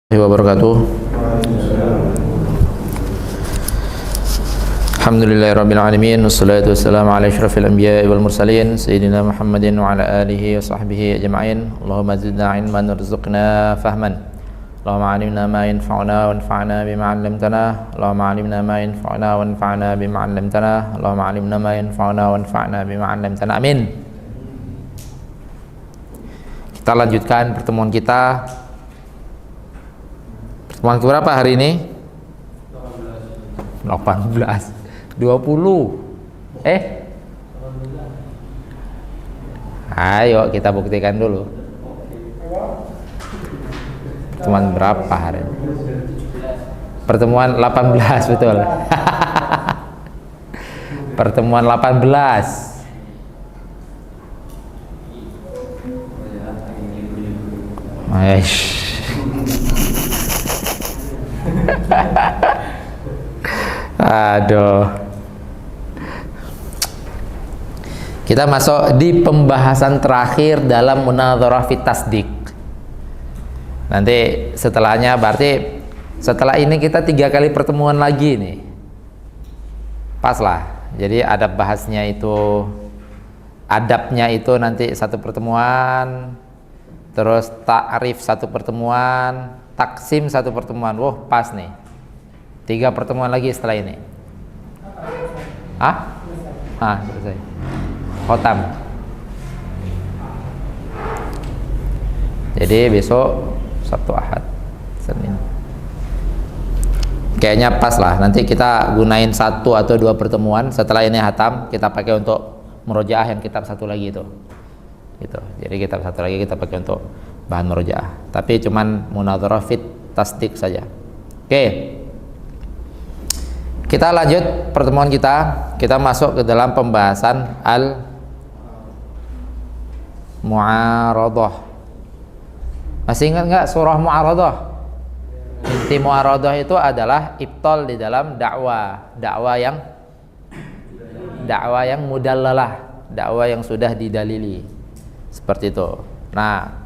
Wabarakatuh. Alhamdulillahirabbil alamin wassalatu wassalamu ala asyrafil anbiya'i wal mursalin sayyidina Muhammadin wa ala alihi wa sahbihi ajma'in. Allahumma zidna ilman warzuqna fahman. Allahumma 'allimna ma yanfa'una wanfa'na bima 'allamtana. Allahumma 'allimna ma yanfa'una wanfa'na bima 'allamtana. Allahumma 'allimna ma yanfa'una wanfa'na bima 'allamtana. Amin. Kita lanjutkan pertemuan kita. Pertemuan berapa hari ini? 18 20 Ayo kita buktikan dulu. Pertemuan berapa hari ini? Pertemuan 18, betul. Pertemuan 18. Aish. Aduh. Kita masuk di pembahasan terakhir dalam munadharah fit tasdiq. Nanti setelahnya berarti setelah ini kita 3 kali pertemuan lagi nih. Pas lah. Jadi adab bahasnya itu, adabnya itu nanti 1 pertemuan, terus ta'rif 1 pertemuan, taksim 1 pertemuan. Wah, pas nih. 3 pertemuan lagi setelah ini. Selesai. Khotam. Jadi besok Sabtu Ahad Senin. Kayaknya pas lah. Nanti kita gunain 1 atau 2 pertemuan. Setelah ini hatam, kita pakai untuk murojaah yang kitab 1 lagi itu. Gitu. Jadi kitab 1 lagi kita pakai untuk bahan murojaah. Tapi cuman munadharah fit tasdiq saja. Oke. Kita lanjut pertemuan kita. Kita masuk ke dalam pembahasan al-mu'aradah. Masih ingat nggak surah mu'aradah? Inti mu'aradah itu adalah ibtal di dalam dakwah, dakwah yang mudallalah, dakwah yang sudah didalili. Seperti itu. Nah,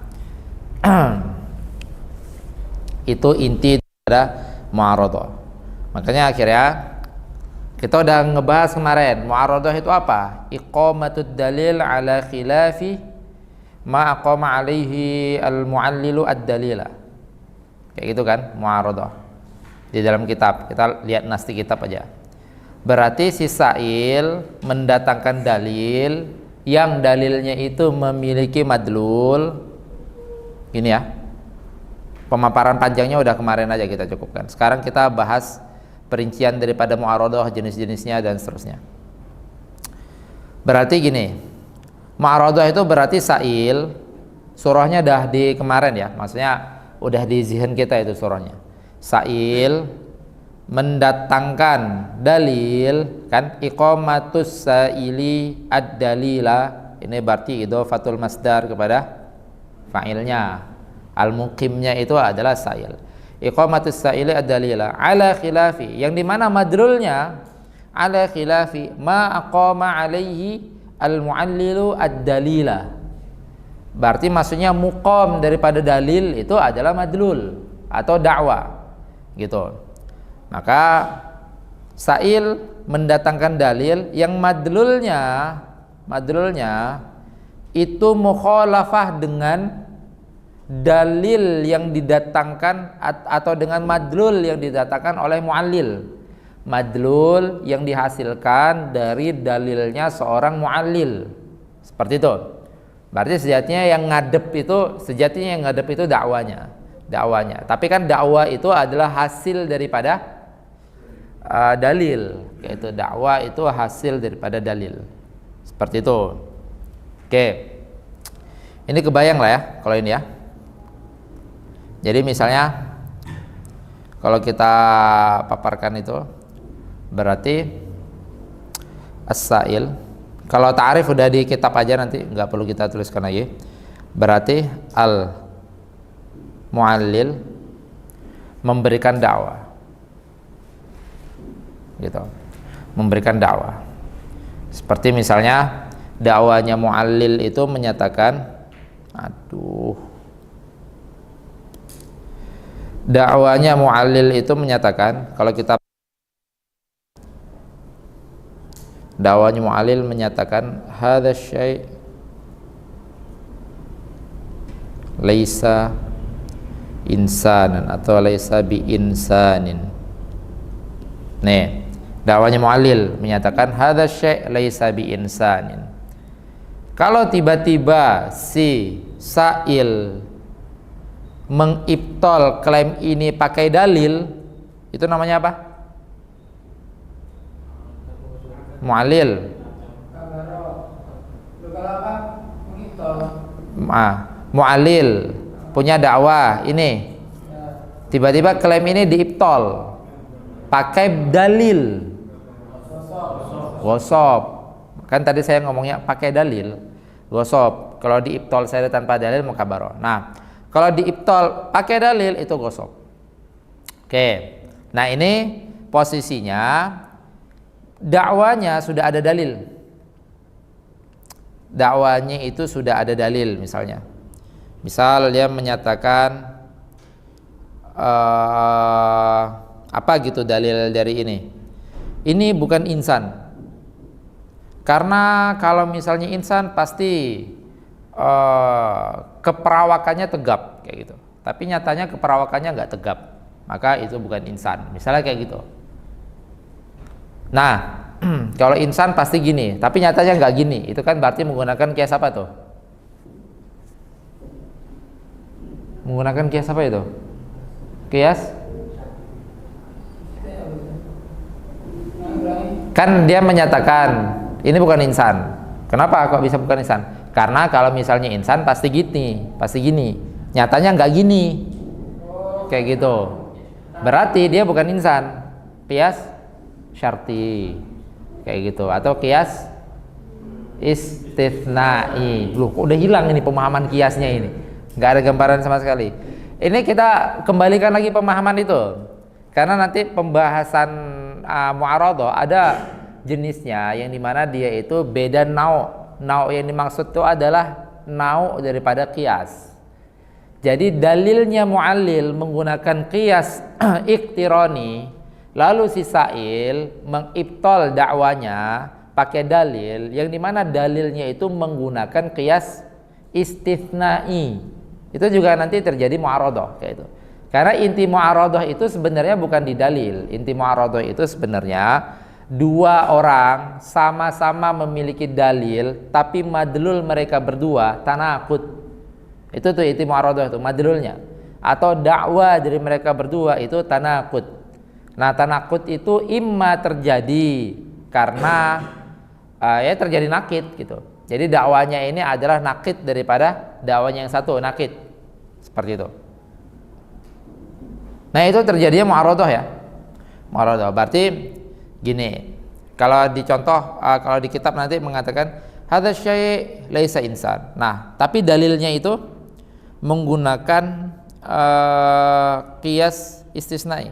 itu inti dari mu'aradah. Makanya akhirnya kita udah ngebahas kemarin, mu'aradah itu apa? Iqamatud dalil ala khilafi ma aqama alaihi al-mu'allilu ad-dalila. Kayak gitu kan, mu'aradah. Di dalam kitab, kita lihat nasti kitab aja. Berarti si sa'il mendatangkan dalil yang dalilnya itu memiliki madlul. Gini ya. Pemaparan panjangnya udah kemarin aja kita cukupkan. Sekarang kita bahas perincian daripada mu'aradah, jenis-jenisnya dan seterusnya. Berarti gini, mu'aradah itu berarti sa'il, surahnya dah di kemarin ya, maksudnya udah di zihin kita itu surahnya. Sa'il mendatangkan dalil, kan, iqamatus sa'ili ad-dalila, ini berarti idhofatul masdar kepada fa'ilnya. Al-muqimnya itu adalah sa'il. Iqamatus sa'ili ad-dalila ala khilafi, yang dimana madrulnya ala khilafi ma aqama alaihi al-mu'allilu ad-dalila. Berarti maksudnya muqam daripada dalil itu adalah madlul atau dakwah gitu. Maka sa'il mendatangkan dalil yang madlulnya itu mukhalafah dengan dalil yang didatangkan atau dengan madlul yang didatangkan oleh muallil, madlul yang dihasilkan dari dalilnya seorang muallil, seperti itu. Berarti sejatinya yang ngadep itu dakwanya. Tapi kan dakwah itu adalah hasil daripada dalil, yaitu dakwah itu hasil daripada dalil, seperti itu. Oke, ini kebayang lah ya kalau ini ya. Jadi misalnya kalau kita paparkan itu berarti as-sa'il, kalau ta'rif udah di kitab aja nanti nggak perlu kita tuliskan lagi. Berarti al-mu'allil memberikan dakwah gitu. Memberikan dakwah. Seperti misalnya dakwanya mu'allil itu menyatakan Dakwanya Mu'allil itu menyatakan, kalau kita dakwanya Mu'allil menyatakan hadza syai' laisa insanan atau laisa bi insanin. Nih, dakwanya Mu'allil menyatakan hadza syai' laisa bi insanin. Kalau tiba-tiba si Sa'il mengibtol klaim ini pakai dalil, itu namanya apa? Mu'allil. Mu'allil punya dakwah ini, tiba-tiba klaim ini diibtol pakai dalil. Gosop. Kan tadi saya ngomongnya pakai dalil. Gosop. Kalau diibtol saya tanpa dalil mukabaro. Nah, kalau diibtol pakai dalil itu gosok. Oke. Nah, ini posisinya dakwanya sudah ada dalil. Dakwanya itu sudah ada dalil misalnya. Misal dia menyatakan apa gitu dalil dari ini. Ini bukan insan. Karena kalau misalnya insan pasti keperawakannya tegap kayak gitu, tapi nyatanya keperawakannya nggak tegap, maka itu bukan insan, misalnya kayak gitu. Nah, kalau insan pasti gini, tapi nyatanya nggak gini, itu kan berarti menggunakan kias apa tuh? Menggunakan kias apa itu? Kias? Kan dia menyatakan ini bukan insan. Kenapa kok bisa bukan insan? Karena kalau misalnya insan pasti gini. Nyatanya nggak gini, kayak gitu. Berarti dia bukan insan. Qiyas syarti, kayak gitu. Atau qiyas istitsnai. Loh, kok udah hilang ini pemahaman qiyasnya ini. Nggak ada gambaran sama sekali. Ini kita kembalikan lagi pemahaman itu. Karena nanti pembahasan mu'aradhah ada jenisnya yang dimana dia itu beda nau'. Nau' yang dimaksud itu adalah nau' daripada qiyas. Jadi dalilnya Mu'allil menggunakan qiyas iktirani, lalu si Sa'il mengibtol dakwanya pakai dalil yang dimana dalilnya itu menggunakan qiyas istitsnai. Itu juga nanti terjadi mu'aradhah kayak itu. Karena inti mu'aradhah itu sebenarnya bukan di dalil. Inti mu'aradhah itu sebenarnya dua orang sama-sama memiliki dalil, tapi madlul mereka berdua tanaqud. Itu tuh inti mu'aradhah itu madlulnya. Atau dakwah dari mereka berdua itu tanaqud. Nah, tanaqud itu imma terjadi karena ya terjadi nakid gitu. Jadi dakwanya ini adalah nakid daripada dakwanya yang satu, nakid. Seperti itu. Nah, itu terjadinya mu'aradhah ya. Mu'aradhah berarti gini, kalau dicontoh, kalau di kitab nanti mengatakan hadza syai' laisa insan. Nah, tapi dalilnya itu menggunakan qiyas istisnai.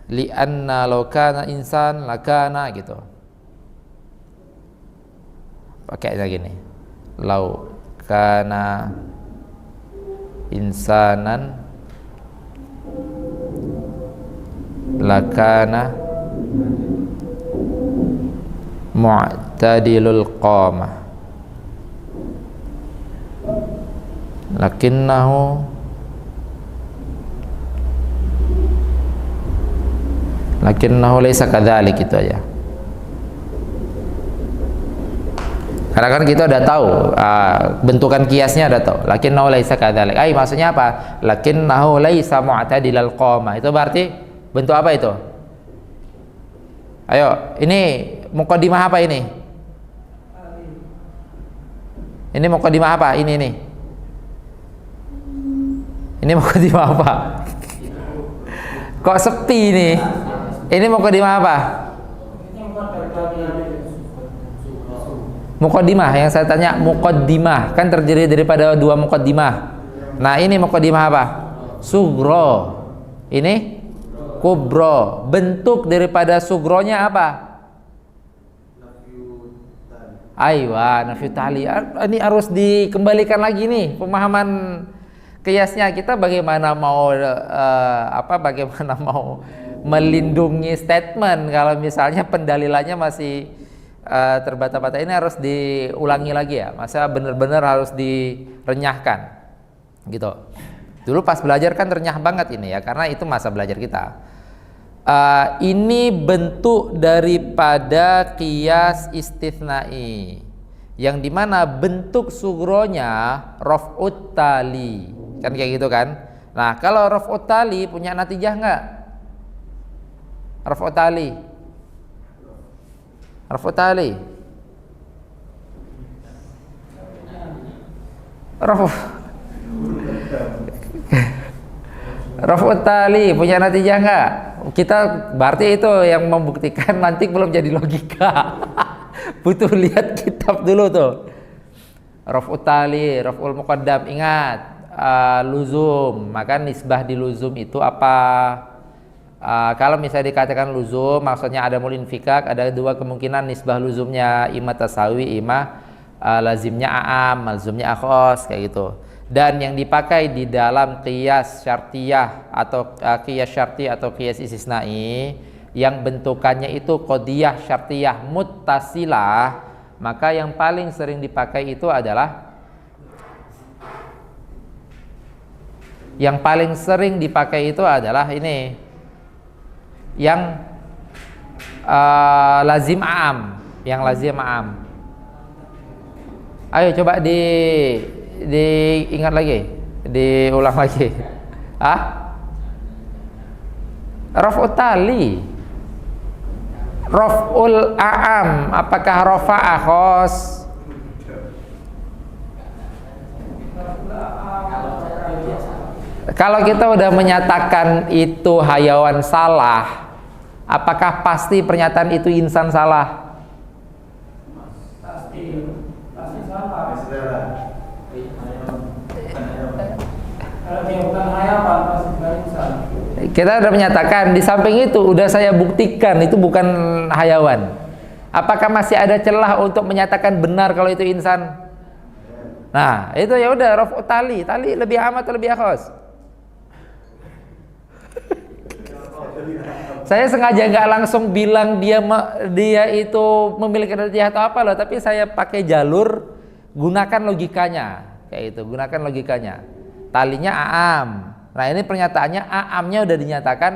Li'anna law kana insan lakana gitu. Pakainya gini. Law kana insanan lakana mu'tadilul qamah lakinnahu laisa kadzalik, gitu aja. Karena kan kita udah tahu bentukan kiasnya udah tahu. Lakinnahu laisa kadzalik. Maksudnya apa? Lakinnahu laisa mu'tadilal qamah. Itu berarti bentuk apa itu? Ayo, ini muqaddimah apa ini? Ini muqaddimah apa? Ini. Ini muqaddimah apa? Kok sepi ini? Ini muqaddimah apa? Muqaddimah, yang saya tanya muqaddimah. Kan terdiri daripada dua muqaddimah. Nah, ini muqaddimah apa? Sugro. Ini kubro. Bentuk daripada sugronya apa? Aywa, nafyu tali. Ini harus dikembalikan lagi nih pemahaman Kiasnya kita bagaimana mau bagaimana mau melindungi statement kalau misalnya pendalilannya masih terbata-bata. Ini harus diulangi lagi ya. Masa benar-benar harus direnyahkan gitu. Dulu pas belajar kan renyah banget ini ya, karena itu masa belajar kita. Ini bentuk daripada qiyas istitsnai, yang dimana bentuk sugronya raf'ut tali, kan kayak gitu kan. Nah kalau raf'ut tali punya natijah nggak? Raf'ut tali, raf'ut tali, raf'ut tali punya natijah nggak? Kita berarti itu yang membuktikan mantik belum jadi logika. Butuh lihat kitab dulu tuh. Raf'ut tali, raf'ul muqaddam, ingat luzum, maka nisbah di luzum itu apa? Kalau misalnya dikatakan luzum, maksudnya ada mulinfikak, ada dua kemungkinan nisbah luzumnya, ima tasawi, ima lazimnya a'am, lazimnya akhos, kayak gitu. Dan yang dipakai di dalam qiyas syartiyah atau qiyas syarti atau qiyas istisnai yang bentukannya itu qadiyah syartiyah muttasilah, maka yang paling sering dipakai itu adalah ini yang lazim a'am, yang lazim a'am. Ayo coba diingat lagi, diulang lagi. Raf'ut tali, raf'ul a'am, apakah rafa'a khos? Kalau kita udah menyatakan itu hayawan salah, apakah pasti pernyataan itu insan salah? Pasti salah. Kita sudah menyatakan, di samping itu udah saya buktikan itu bukan hayawan. Apakah masih ada celah untuk menyatakan benar kalau itu insan? Nah, itu ya udah raf'ut tali. Tali lebih amat atau lebih akhos? Saya sengaja nggak langsung bilang dia itu memiliki natijah atau apa loh, tapi saya pakai jalur gunakan logikanya, kayak itu, gunakan logikanya. Talinya a'am. Nah ini pernyataannya a'amnya udah dinyatakan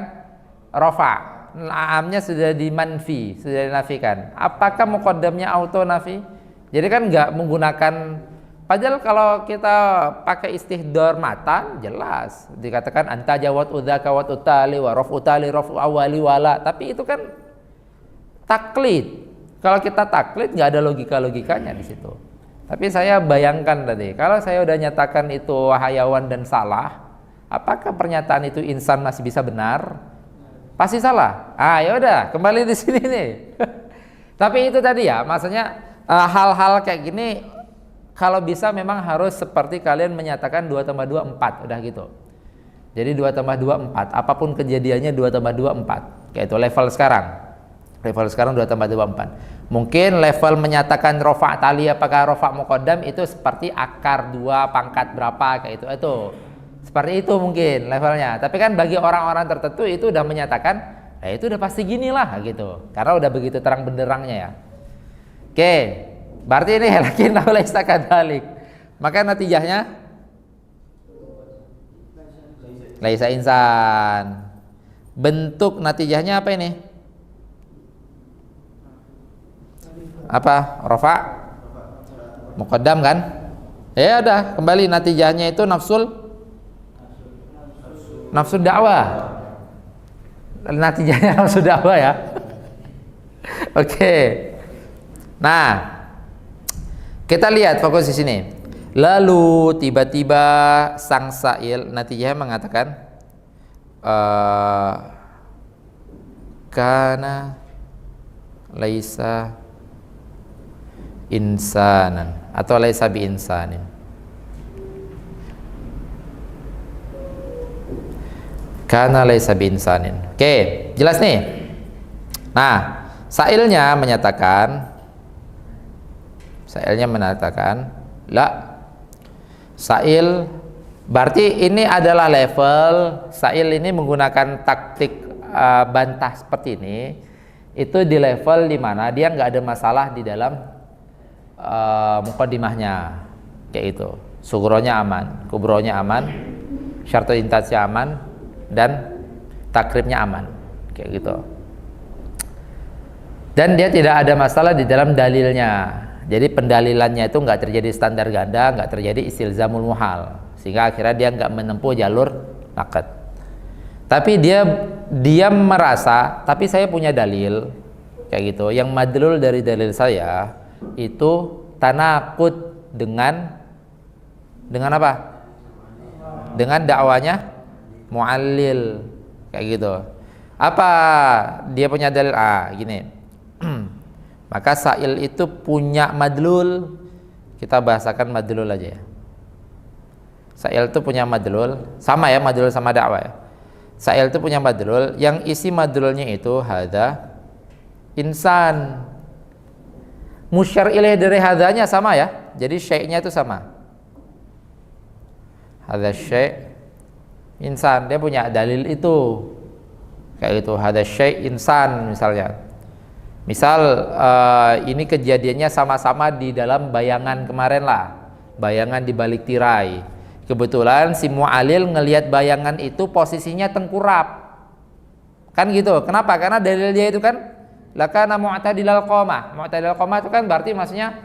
rafa, a'amnya sudah dimanfi, sudah dinafikan. Apakah muqaddamnya auto nafi? Jadi kan nggak menggunakan. Padahal kalau kita pakai istihdor matan jelas dikatakan anta jawat udzaka wa utali wa raf'u tali raf'u awali wala, tapi itu kan taklid. Kalau kita taklid nggak ada logikanya di situ. Tapi saya bayangkan tadi, kalau saya udah nyatakan itu hayawan dan salah, apakah pernyataan itu insan masih bisa benar? Pasti salah. Ya udah, kembali di sini nih. Tapi itu tadi ya, maksudnya hal-hal kayak gini kalau bisa memang harus seperti kalian menyatakan 2 tambah 2 4, udah gitu. Jadi 2 tambah 2 4, apapun kejadiannya 2 tambah 2 4. Kayak itu level sekarang. Level sekarang 2 tambah 2 4. Mungkin level menyatakan rofa' tali apakah rofa' muqaddam itu seperti akar 2 pangkat berapa kayak itu. Seperti itu mungkin levelnya. Tapi kan bagi orang-orang tertentu itu udah menyatakan, itu udah pasti gini lah gitu. Karena udah begitu terang benderangnya ya. Oke, berarti ini lakin laisa kadzalik. Maka natijahnya laisa insan. Bentuk natijahnya apa ini? Apa? Rafa? Muqaddam kan? Ya udah, kembali natijahnya itu nafsu dakwah. Natijahnya nafsu dakwah ya. Oke. Nah, kita lihat fokus di sini. Lalu tiba-tiba sang sa'il natijahnya mengatakan kana laisa insanan atau laisa bi insanin. Kana laisa bi insanin. Oke, jelas nih. Nah, sailnya menyatakan la, sail Berarti ini adalah level Sa'il ini menggunakan taktik bantah seperti ini. Itu di level dimana dia nggak ada masalah di dalam muqaddimahnya, kayak itu. Sugronya aman, kubronya aman, syartul intasnya aman, dan takribnya aman, kayak gitu. Dan dia tidak ada masalah di dalam dalilnya. Jadi pendalilannya itu nggak terjadi standar ganda, nggak terjadi istilzamul muhal, sehingga akhirnya dia nggak menempuh jalur naqad. Tapi dia merasa, tapi saya punya dalil, kayak gitu. Yang madlul dari dalil saya itu tanakut dengan apa? Dengan dakwanya muallil, kayak gitu. Apa dia punya dalil? Gini. Maka Sa'il itu punya madlul. Kita bahasakan madlul aja ya. Sa'il itu punya madlul, sama ya, madlul sama dakwah ya. Sa'il itu punya madlul, yang isi madlulnya itu hadza insan. Musyar ilaih dari hadzanya sama ya. Jadi syai'nya itu sama. Hadza syai' insan, dia punya dalil itu. Kayak gitu, hadza syai' insan misalnya. Misal ini kejadiannya sama-sama di dalam bayangan kemarin lah, bayangan di balik tirai. Kebetulan si mu'alil ngelihat bayangan itu posisinya tengkurap, kan gitu. Kenapa? Karena dalil dia itu kan lakana mu'tadilal qamah. Mu'tadilal qamah itu kan berarti maksudnya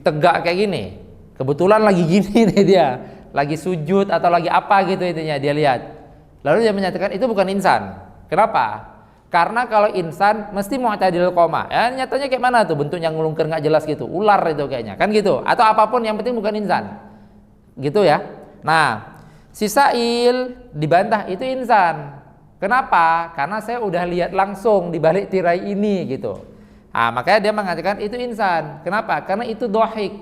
tegak kayak gini. Kebetulan lagi gini nih dia, lagi sujud atau lagi apa gitu intinya dia lihat. Lalu dia menyatakan itu bukan insan. Kenapa? Karena kalau insan mesti mu'tadilul qamah. Ya nyatanya kayak mana tuh bentuknya ngelungker nggak jelas gitu. Ular itu kayaknya, kan gitu. Atau apapun yang penting bukan insan. Gitu ya. Nah, si Sa'il dibantah itu insan. Kenapa? Karena saya udah lihat langsung di balik tirai ini gitu. Makanya dia mengatakan itu insan. Kenapa? Karena itu dohik.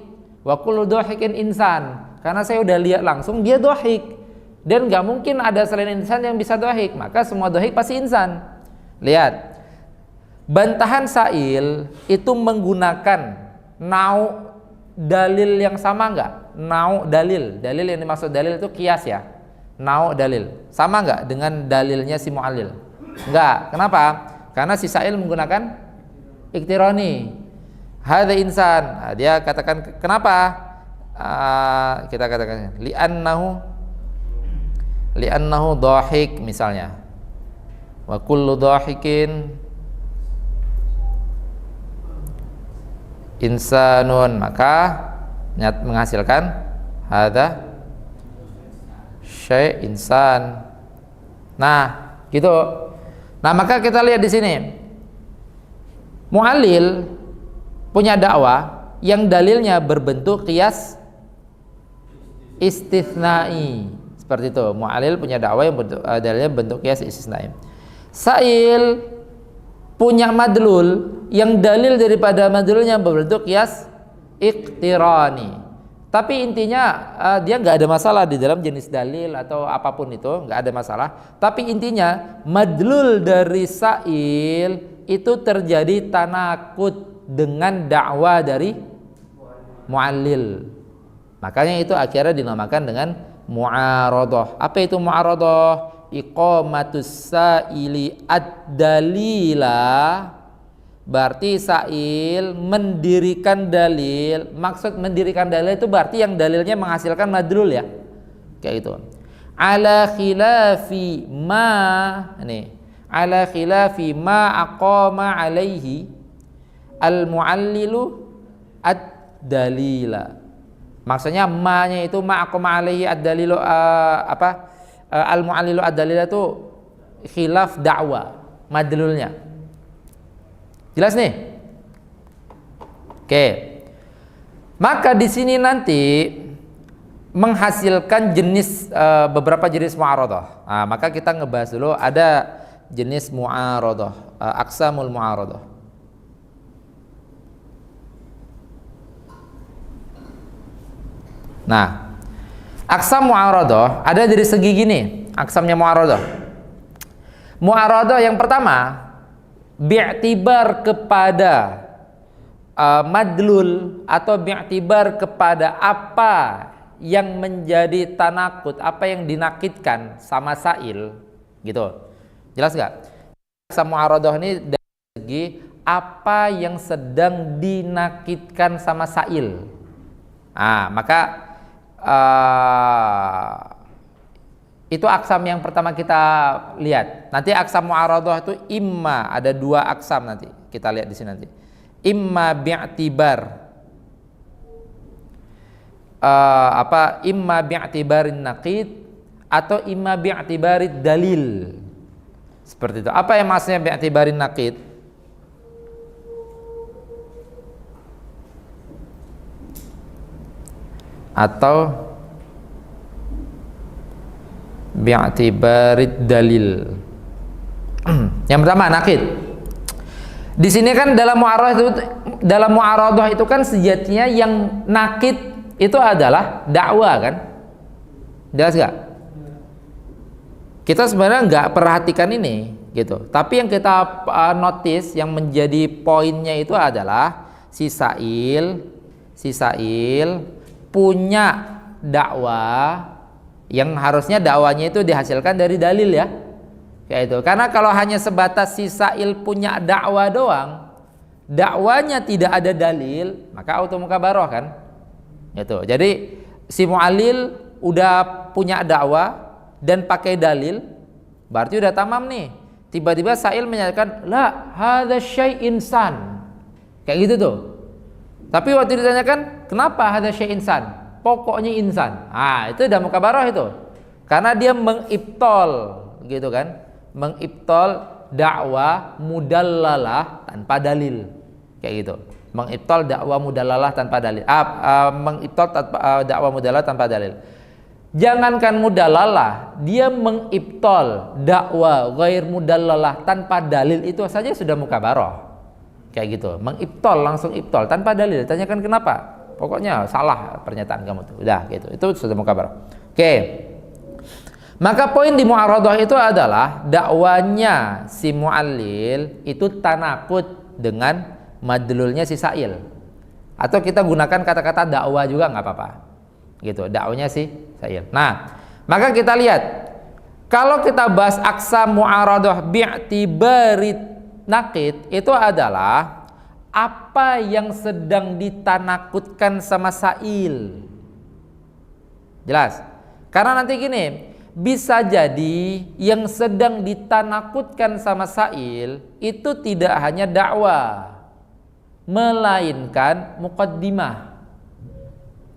Wa kullu dohikin insan. Karena saya udah lihat langsung dia dohik. Dan nggak mungkin ada selain insan yang bisa dohik. Maka semua dohik pasti insan. Lihat, bantahan Sa'il itu menggunakan nau dalil yang sama enggak? Nau dalil yang dimaksud dalil itu kias ya. Nau dalil sama enggak dengan dalilnya si mu'allil? Enggak. Kenapa? Karena si Sa'il menggunakan iktirani. Hadza insan. Dia katakan kenapa? Kita katakan li'annahu dhahik misalnya. Wa kullu dhahikin insanun, maka menghasilkan hadza syai' insan. Nah, gitu. Nah, maka kita lihat di sini. Mu'allil punya dakwah yang dalilnya berbentuk qiyas istitsnai. Seperti itu. Mu'allil punya dakwah yang dalilnya bentuk qiyas istitsnai. Sa'il punya madlul yang dalil daripada madlulnya berbentuk qiyas iqtirani. Tapi intinya dia nggak ada masalah di dalam jenis dalil atau apapun itu, nggak ada masalah. Tapi intinya madlul dari Sa'il itu terjadi tanakut dengan dakwah dari mu'allil. Makanya itu akhirnya dinamakan dengan mu'aradhah. Apa itu mu'aradhah? Iqamatus sa'ili ad-dalila. Berarti Sa'il mendirikan dalil. Maksud mendirikan dalil itu berarti yang dalilnya menghasilkan madlul ya, kayak gitu. Ala khilafi ma, ini ala khilafi ma aqama alaihi al-mu'allilu ad-dalila. Maksudnya ma-nya itu ma aqama alaihi ad-dalilu al-mu'allilu ad-dalila itu khilaf dakwah madlulnya. Jelas nih? Oke. Maka di sini nanti menghasilkan jenis beberapa jenis mu'aradhah. Maka kita ngebahas dulu ada jenis mu'aradhah, aqsamul mu'aradhah. Nah, aqsam mu'aradhah ada dari segi gini, aqsamnya mu'aradhah. Mu'aradhah yang pertama bi'tibar kepada madlul atau bi'tibar kepada apa yang menjadi tanakut, apa yang dinakidkan sama sa'il, gitu. Jelas nggak? Aksam mu'aradah ini dari segi apa yang sedang dinakidkan sama sa'il. Maka itu aksam yang pertama kita lihat. Nanti aksam mu'aradah itu imma, ada 2 aksam nanti. Kita lihat di sini nanti. Imma bi'tibar imma bi'tibarin naqid atau imma bi'tibarid dalil. Seperti itu. Apa yang maksudnya bi'tibarin naqid? Atau bi'tibarid dalil. Yang pertama naqid. Di sini kan dalam mu'aradah itu kan sejatinya yang naqid itu adalah dakwah kan? Jelas gak? Kita sebenarnya nggak perhatikan ini gitu. Tapi yang kita notice, yang menjadi poinnya itu adalah si sa'il punya dakwah yang harusnya dakwanya itu dihasilkan dari dalil ya. Kayak itu. Karena kalau hanya sebatas si sa'il punya dakwah doang, dakwanya tidak ada dalil, maka auto mukabaroh kan? Gitu. Jadi si mu'allil udah punya dakwah dan pakai dalil, berarti udah tamam nih. Tiba-tiba sa'il menyatakan la hadza syai' insan. Kayak gitu tuh. Tapi waktu ditanyakan kenapa hadza syai' insan? Pokoknya insan. Itu udah mukabarah itu. Karena dia mengibtol gitu kan? Mengibtol dakwah mudallalah tanpa dalil. Kayak gitu. Mengibtol dakwah mudallalah tanpa dalil. Mengibtol dakwah mudallalah tanpa dalil. Jangankan mudallalah, dia mengibtol dakwah ghair mudallalah tanpa dalil itu saja sudah mukabarah. Kayak gitu. Mengibtol, langsung ibtol tanpa dalil. Tanyakan kenapa? Pokoknya salah pernyataan kamu tuh. Udah gitu. Itu sudah mukabarah. Oke. Maka poin di mu'aradah itu adalah dakwanya si mu'allil itu tanakut dengan madlulnya si sa'il. Atau kita gunakan kata-kata dakwah juga nggak apa-apa. Gitu, dakwanya si sa'il. Nah, maka kita lihat kalau kita bahas aqsam mu'aradah bi'tibarit naqid itu adalah apa yang sedang ditanakutkan sama sa'il. Jelas? Karena nanti gini, bisa jadi yang sedang ditanakutkan sama sa'il itu tidak hanya dakwah, melainkan muqaddimah.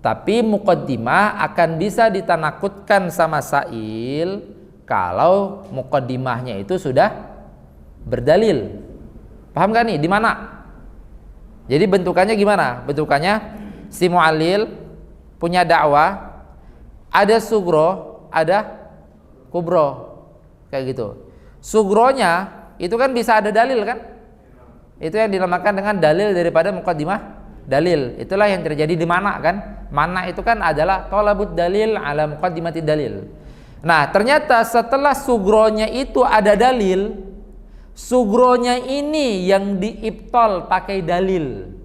Tapi muqaddimah akan bisa ditanakutkan sama sa'il kalau muqaddimahnya itu sudah berdalil. Paham gak nih? Di mana? Jadi bentukannya gimana? Bentukannya si mu'allil punya dakwah, ada sugro, ada kubro, kayak gitu. Sugronya itu kan bisa ada dalil kan? Itu yang dinamakan dengan dalil daripada muqaddimah dalil. Itulah yang terjadi di mana kan? Mana itu kan adalah thalabud dalil ala muqaddimati dalil. Nah, ternyata setelah sugronya itu ada dalil, sugronya ini yang diibtol pakai dalil.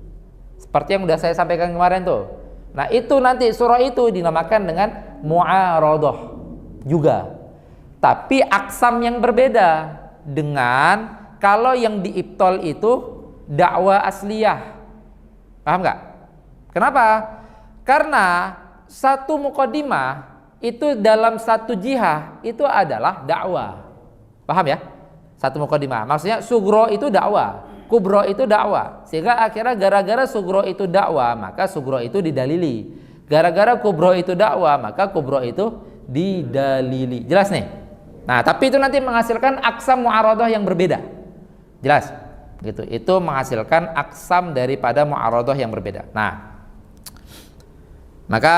Seperti yang udah saya sampaikan kemarin tuh. Nah, itu nanti surah itu dinamakan dengan mu'aradah juga. Tapi aksam yang berbeda dengan kalau yang diibtol itu dakwah asliyah. Paham nggak? Kenapa? Karena satu muqaddimah itu dalam satu jihah itu adalah dakwah. Paham ya? Satu muqaddimah. Maksudnya sugro itu dakwah, kubro itu dakwah. Sehingga akhirnya gara-gara sugro itu dakwah, maka sugro itu didalili. Gara-gara kubro itu dakwah, maka kubro itu didalili. Jelas nih? Nah, tapi itu nanti menghasilkan aqsam mu'aradah yang berbeda. Jelas? Gitu. Itu menghasilkan aqsam daripada mu'aradah yang berbeda. Nah, maka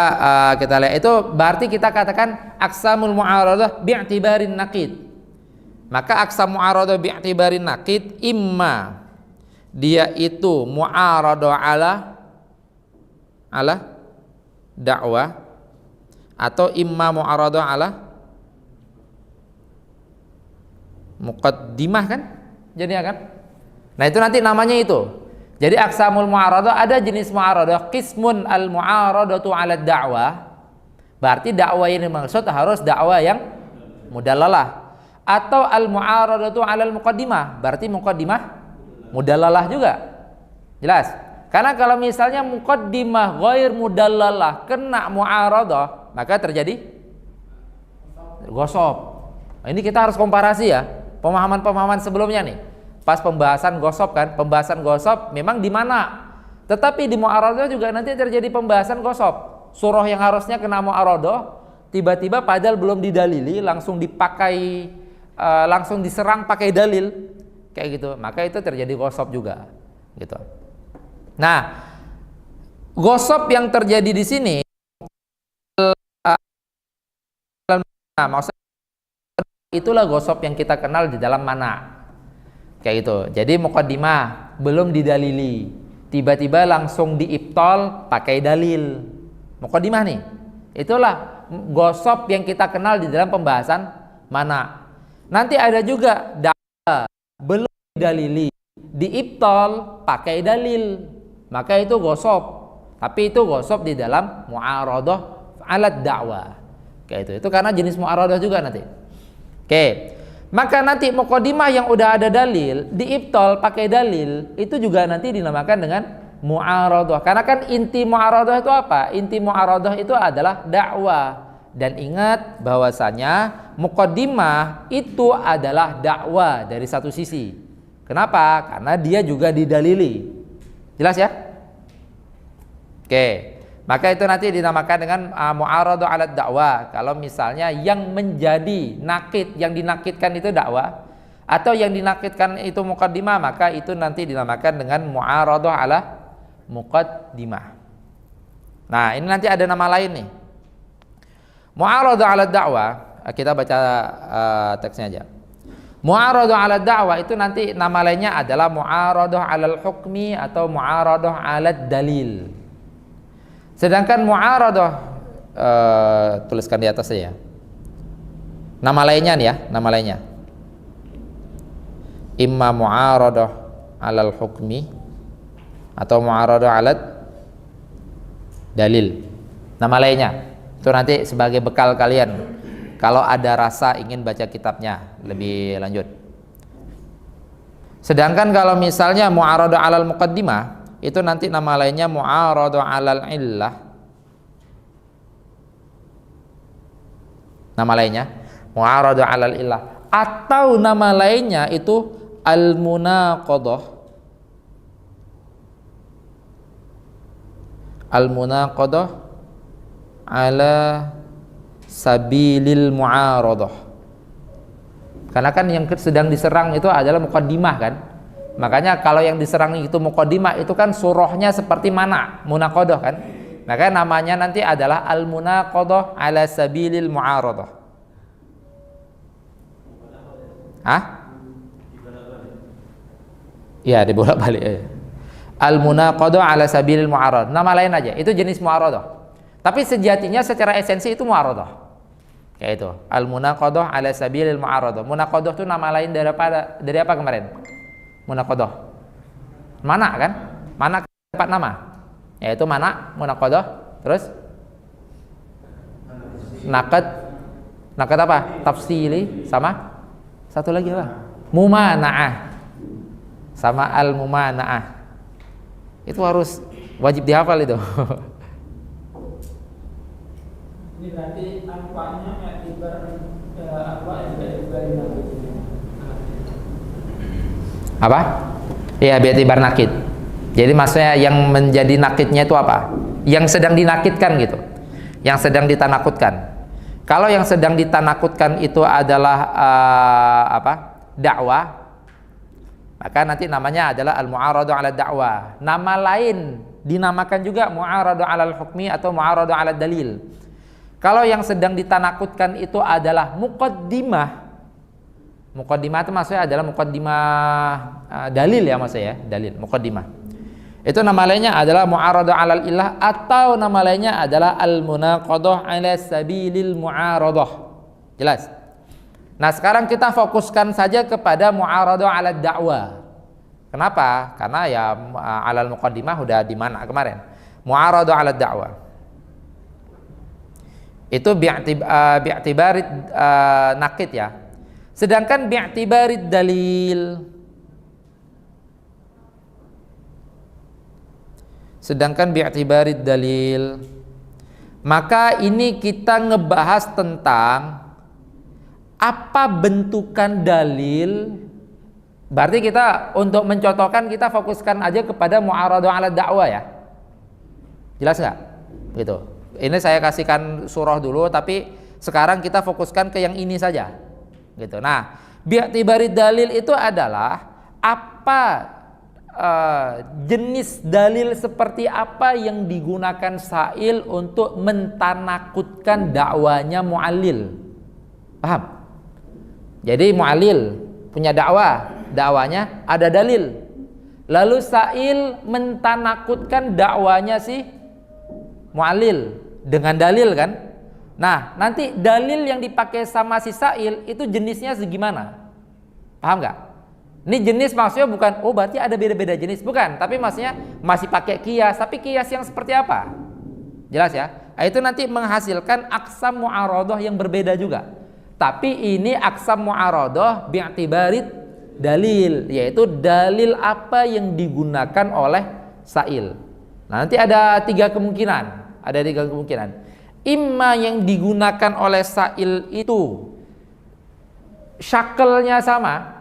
kita lihat itu berarti kita katakan aqsamul mu'aradah bi'tibarin naqid. Maka aqsam mu'aradah bi'tibarin naqid imma dia itu mu'aradah ala dakwah atau imma mu'aradah ala muqaddimah kan? Jadi kan? Nah, itu nanti namanya itu. Jadi aqsamul mu'aradah ada jenis mu'aradah, qismun al mu'aradatu 'ala dakwah. Berarti dakwah ini maksud harus dakwah yang mudallalah. Atau al-mu'aradatu 'alal muqaddimah, berarti muqaddimah mudallalah juga. Jelas? Karena kalau misalnya muqaddimah ghair mudallalah kena mu'aradah, maka terjadi gosop. Nah, ini kita harus komparasi ya, pemahaman-pemahaman sebelumnya nih. Pas pembahasan gosop kan, pembahasan gosop memang di mana? Tetapi di mu'aradah juga nanti terjadi pembahasan gosop. Surah yang harusnya kena mu'aradah, tiba-tiba padahal belum didalili, langsung dipakai, langsung diserang pakai dalil, kayak gitu. Maka itu terjadi gosop juga, gitu. Nah, gosop yang terjadi di sini, maksudnya itulah gosop yang kita kenal di dalam mana, kayak gitu. Jadi muqaddimah belum didalili, tiba-tiba langsung diibtal pakai dalil. Muqaddimah nih, itulah gosop yang kita kenal di dalam pembahasan mana. Nanti ada juga dakwah belum didalili, diibtal pakai dalil, maka itu gosop. Tapi itu gosop di dalam mu'aradah 'ala dakwah, kayak itu karena jenis mu'aradah juga nanti. Oke, maka nanti muqaddimah yang udah ada dalil diibtal pakai dalil itu juga nanti dinamakan dengan mu'aradah. Karena kan inti mu'aradah itu apa? Inti mu'aradah itu adalah dakwah. Dan ingat bahwasanya muqaddimah itu adalah dakwah dari satu sisi. Kenapa? Karena dia juga didalili. Jelas ya? Oke. Maka itu nanti dinamakan dengan mu'aradah 'ala dakwah. Kalau misalnya yang menjadi nakid, yang dinakidkan itu dakwah, atau yang dinakidkan itu muqaddimah, maka itu nanti dinamakan dengan mu'aradah 'ala muqaddimah. Nah, ini nanti ada nama lain nih. Mu'aradah 'ala dakwah, kita baca teksnya aja. Mu'aradah 'ala dakwah itu nanti nama lainnya adalah mu'aradah 'alal hukmi atau mu'aradah 'ala dalil. Sedangkan mu'aradah, tuliskan di atas saja. Nama lainnya nih ya, nama lainnya. Imma mu'aradah 'alal hukmi atau mu'aradah 'ala dalil. Nama lainnya. Itu nanti sebagai bekal kalian kalau ada rasa ingin baca kitabnya lebih lanjut. Sedangkan kalau misalnya mu'aradah 'alal muqaddimah, itu nanti nama lainnya mu'aradah 'alal illah. Nama lainnya mu'aradah 'alal illah, atau nama lainnya itu al-munaqadah. Al-munaqadah 'ala sabilil mu'aradah. Karena kan yang sedang diserang itu adalah muqaddimah kan. Makanya kalau yang diserang itu muqaddimah itu kan surahnya seperti mana? Munaqadah kan. Maka namanya nanti adalah al-munaqadah 'ala sabilil mu'aradah. Hah? Iya, dibolak-balik. Al-munaqadah 'ala sabilil mu'aradah. Nama lain aja. Itu jenis mu'aradah. Tapi sejatinya secara esensi itu mu'aradah. Kayak itu. Al-munaqadah 'ala sabilil mu'aradah. Munaqadah itu nama lain dari apa kemarin? Munaqadah. Mana kan? Mana tempat nama? Yaitu mana? Munaqadah. Terus? Naqad. Naqad apa? Tafsili sama satu lagi apa? Mumana'ah. Sama al-mumana'ah. Itu harus wajib dihafal itu. Ini berarti tampaknya apa yang dari nakid. Apa? Iya, bi'tibar nakid. Jadi maksudnya yang menjadi nakidnya itu apa? Yang sedang dinakidkan gitu. Yang sedang ditanakutkan. Kalau yang sedang ditanakutkan itu adalah dakwah, maka nanti namanya adalah al-mu'aradah 'ala dakwah. Nama lain dinamakan juga mu'aradah 'alal hukmi atau mu'aradah 'ala dalil. Kalau yang sedang ditanakutkan itu adalah muqaddimah. Muqaddimah itu maksudnya adalah muqaddimah dalil ya maksudnya ya, dalil muqaddimah. Itu nama lainnya adalah mu'aradah 'alal illah atau nama lainnya adalah al-munaqadah 'ala sabilil mu'aradah. Jelas? Nah, sekarang kita fokuskan saja kepada mu'aradah 'ala dakwah. Kenapa? Karena ya 'alal muqaddimah udah di mana kemarin. Mu'aradah 'ala dakwah. Itu bi'tibarid naqid ya. Sedangkan bi'tibarid dalil, maka ini kita ngebahas tentang apa bentukan dalil. Berarti kita untuk mencontohkan kita fokuskan aja kepada mu'aradah ala dakwah ya. Jelas nggak? Gitu. Ini saya kasihkan surah dulu, tapi sekarang kita fokuskan ke yang ini saja. Gitu. Nah, bi'tibari dalil itu adalah apa jenis dalil seperti apa yang digunakan sa'il untuk mentanakutkan dakwanya mu'allil. Paham? Jadi mu'allil punya dakwanya ada dalil. Lalu sa'il mentanakutkan dakwanya si mu'allil dengan dalil kan? Nah, nanti dalil yang dipakai sama si sa'il itu jenisnya segimana? Paham nggak? Ini jenis maksudnya bukan, oh berarti ada beda-beda jenis, bukan. Tapi maksudnya masih pakai kias, tapi kias yang seperti apa? Jelas ya? Itu nanti menghasilkan aqsam mu'aradah yang berbeda juga. Tapi ini aqsam mu'aradah bi'tibarid dalil, yaitu dalil apa yang digunakan oleh sa'il. Nah, nanti ada tiga kemungkinan. Imma yang digunakan oleh sa'il itu syakelnya sama.